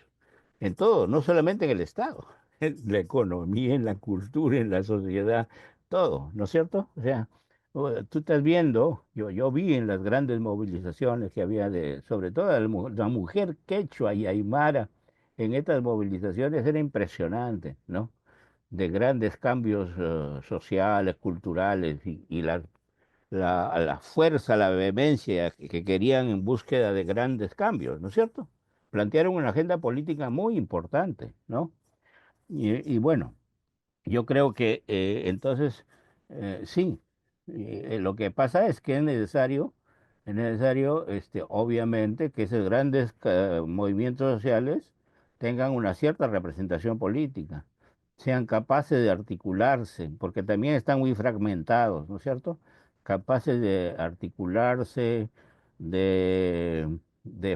en todo, no solamente en el Estado, en la economía, en la cultura, en la sociedad, todo, ¿no es cierto? O sea, tú estás viendo, yo vi en las grandes movilizaciones que había sobre todo la mujer quechua y aymara, en estas movilizaciones era impresionante, ¿no? De grandes cambios sociales, culturales y la fuerza, la vehemencia que querían en búsqueda de grandes cambios, ¿no es cierto? Plantearon una agenda política muy importante, ¿no? Y bueno, yo creo que entonces, sí, Lo que pasa es que es necesario, obviamente, que esos grandes movimientos sociales tengan una cierta representación política, sean capaces de articularse, porque también están muy fragmentados, ¿no es cierto? Capaces de articularse, de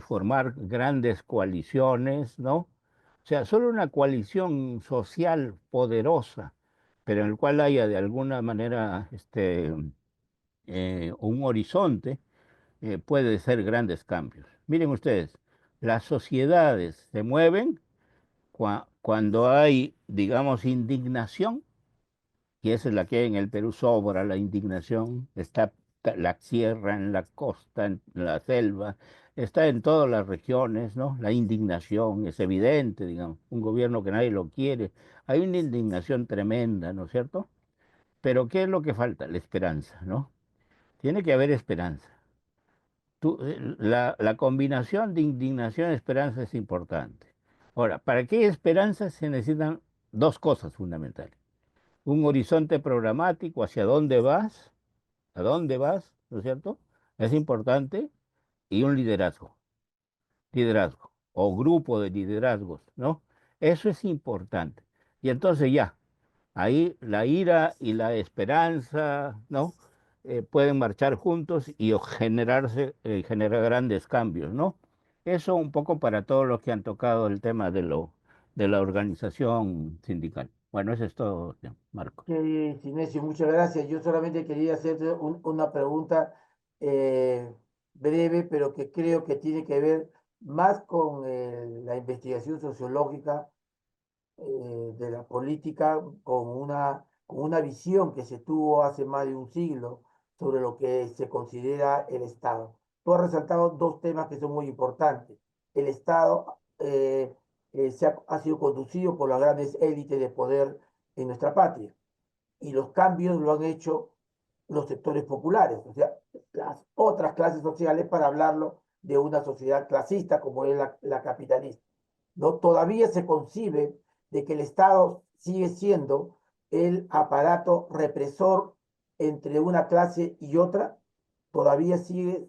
formar grandes coaliciones, ¿no? O sea, solo una coalición social poderosa, pero en el cual haya de alguna manera un horizonte, puede ser grandes cambios. Miren ustedes, las sociedades se mueven cuando hay, digamos, indignación, y esa es la que hay en el Perú, sobra la indignación, está la sierra, en la costa, en la selva, está en todas las regiones, ¿no? La indignación es evidente, digamos, un gobierno que nadie lo quiere, hay una indignación tremenda, ¿no es cierto? Pero ¿qué es lo que falta? La esperanza, ¿no? Tiene que haber esperanza. La combinación de indignación y esperanza es importante. Ahora, para que haya esperanza se necesitan dos cosas fundamentales. Un horizonte programático hacia dónde vas, ¿no es cierto? Es importante. Y un liderazgo o grupo de liderazgos, ¿no? Eso es importante. Y entonces ya, ahí la ira y la esperanza, ¿no? Pueden marchar juntos y generar grandes cambios, ¿no? Eso un poco para todos los que han tocado el tema de la organización sindical. Bueno, eso es todo, Marco. Sí, Sinesio, muchas gracias. Yo solamente quería hacerte una pregunta breve, pero que creo que tiene que ver más con la investigación sociológica de la política, con una visión que se tuvo hace más de un siglo sobre lo que se considera el Estado. Tú has resaltado dos temas que son muy importantes. El Estado ha sido conducido por las grandes élites de poder en nuestra patria y los cambios lo han hecho los sectores populares, o sea, las otras clases sociales, para hablarlo de una sociedad clasista como es la capitalista. ¿No? Todavía se concibe de que el Estado sigue siendo el aparato represor entre una clase y otra, todavía se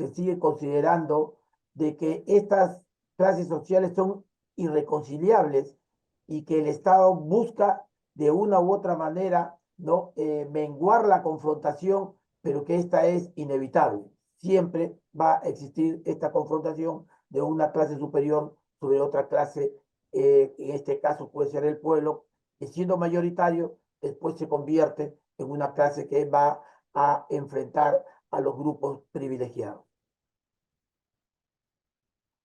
sigue considerando de que estas clases sociales son irreconciliables y que el Estado busca de una u otra manera, ¿no? Menguar la confrontación, pero que esta es inevitable. Siempre va a existir esta confrontación de una clase superior sobre otra clase, en este caso puede ser el pueblo, que siendo mayoritario, después se convierte en una clase que va a enfrentar a los grupos privilegiados.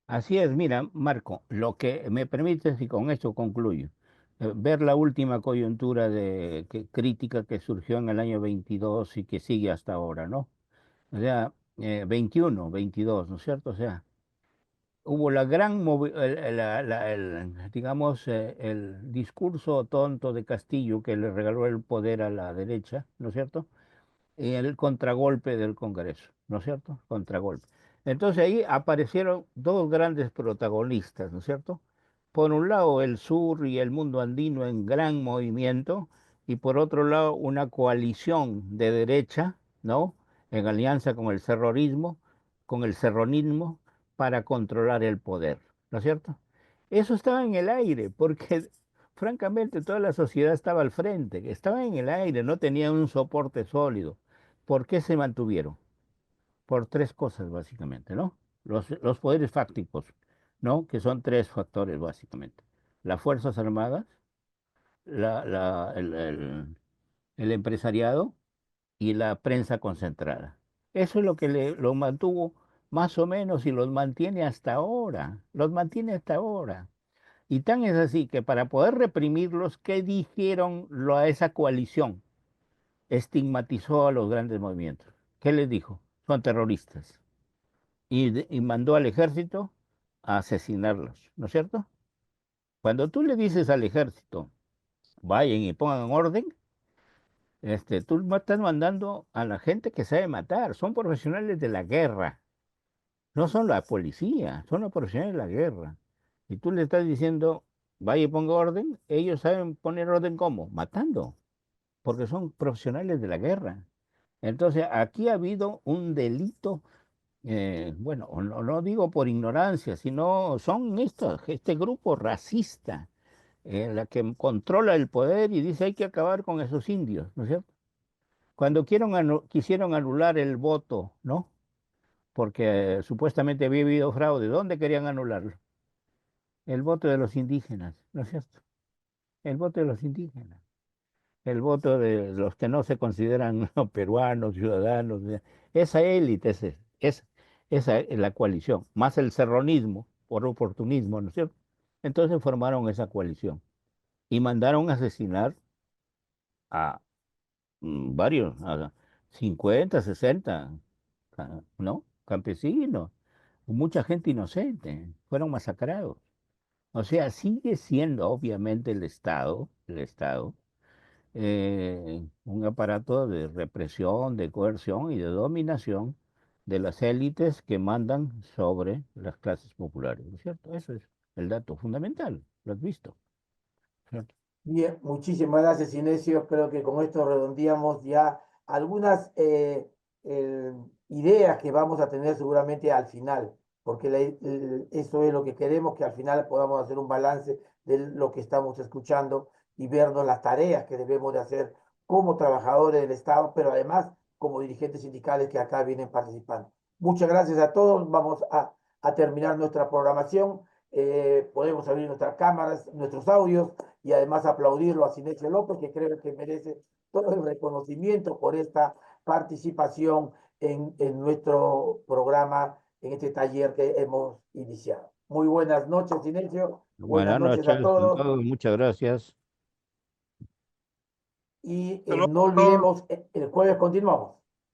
Así es, mira, Marco, lo que me permite, y con esto concluyo, ver la última coyuntura crítica que surgió en el año 22 y que sigue hasta ahora, ¿no? O sea, 21, 22, ¿no es cierto? O sea, hubo la gran, digamos, el discurso tonto de Castillo que le regaló el poder a la derecha, ¿no es cierto? El contragolpe del Congreso, ¿no es cierto? Contragolpe. Entonces ahí aparecieron dos grandes protagonistas, ¿no es cierto? Por un lado el sur y el mundo andino en gran movimiento y por otro lado una coalición de derecha, ¿no? En alianza con el serronismo para controlar el poder, ¿no es cierto? Eso estaba en el aire porque francamente toda la sociedad estaba al frente, estaba en el aire, no tenía un soporte sólido. ¿Por qué se mantuvieron? Por tres cosas, básicamente, ¿no? Los poderes fácticos, ¿no? Que son tres factores, básicamente. Las Fuerzas Armadas, el empresariado y la prensa concentrada. Eso es lo que lo mantuvo más o menos y los mantiene hasta ahora. Los mantiene hasta ahora. Y tan es así que para poder reprimirlos, ¿qué dijeron a esa coalición? Estigmatizó a los grandes movimientos. ¿Qué les dijo? Son terroristas. Y mandó al ejército a asesinarlos, ¿no es cierto? Cuando tú le dices al ejército, vayan y pongan orden, tú estás mandando a la gente que sabe matar, son profesionales de la guerra, no son la policía, son los profesionales de la guerra. Y tú le estás diciendo, vaya y ponga orden, ellos saben poner orden ¿cómo? Matando, porque son profesionales de la guerra. Entonces, aquí ha habido un delito, bueno, no digo por ignorancia, sino son este grupo racista, la que controla el poder y dice hay que acabar con esos indios, ¿no es cierto? Cuando quisieron anular el voto, ¿no? Porque supuestamente había habido fraude, ¿dónde querían anularlo? El voto de los indígenas, ¿no es cierto? El voto de los indígenas, el voto de los que no se consideran ¿no? peruanos, ciudadanos, esa élite esa es la coalición, más el serronismo por oportunismo, ¿no es cierto? Entonces formaron esa coalición y mandaron a asesinar a varios, a 50, 60, ¿no? Campesinos, mucha gente inocente, fueron masacrados. O sea, sigue siendo obviamente el Estado, un aparato de represión, de coerción y de dominación de las élites que mandan sobre las clases populares, ¿no es cierto? Eso es el dato fundamental, lo has visto, ¿cierto? Bien, muchísimas gracias, Inesio. Creo que con esto redondeamos ya algunas ideas que vamos a tener seguramente al final, porque eso es lo que queremos, que al final podamos hacer un balance de lo que estamos escuchando y vernos las tareas que debemos de hacer como trabajadores del Estado, pero además como dirigentes sindicales que acá vienen participando. Muchas gracias a todos. Vamos a terminar nuestra programación. Podemos abrir nuestras cámaras, nuestros audios y además aplaudirlo a Sinesio López, que creo que merece todo el reconocimiento por esta participación en nuestro programa, en este taller que hemos iniciado. Muy buenas noches, Sinesio. Buenas Buenas noches a noches con todos. todos, muchas gracias. Y Hasta no luego. olvidemos, el jueves continuamos.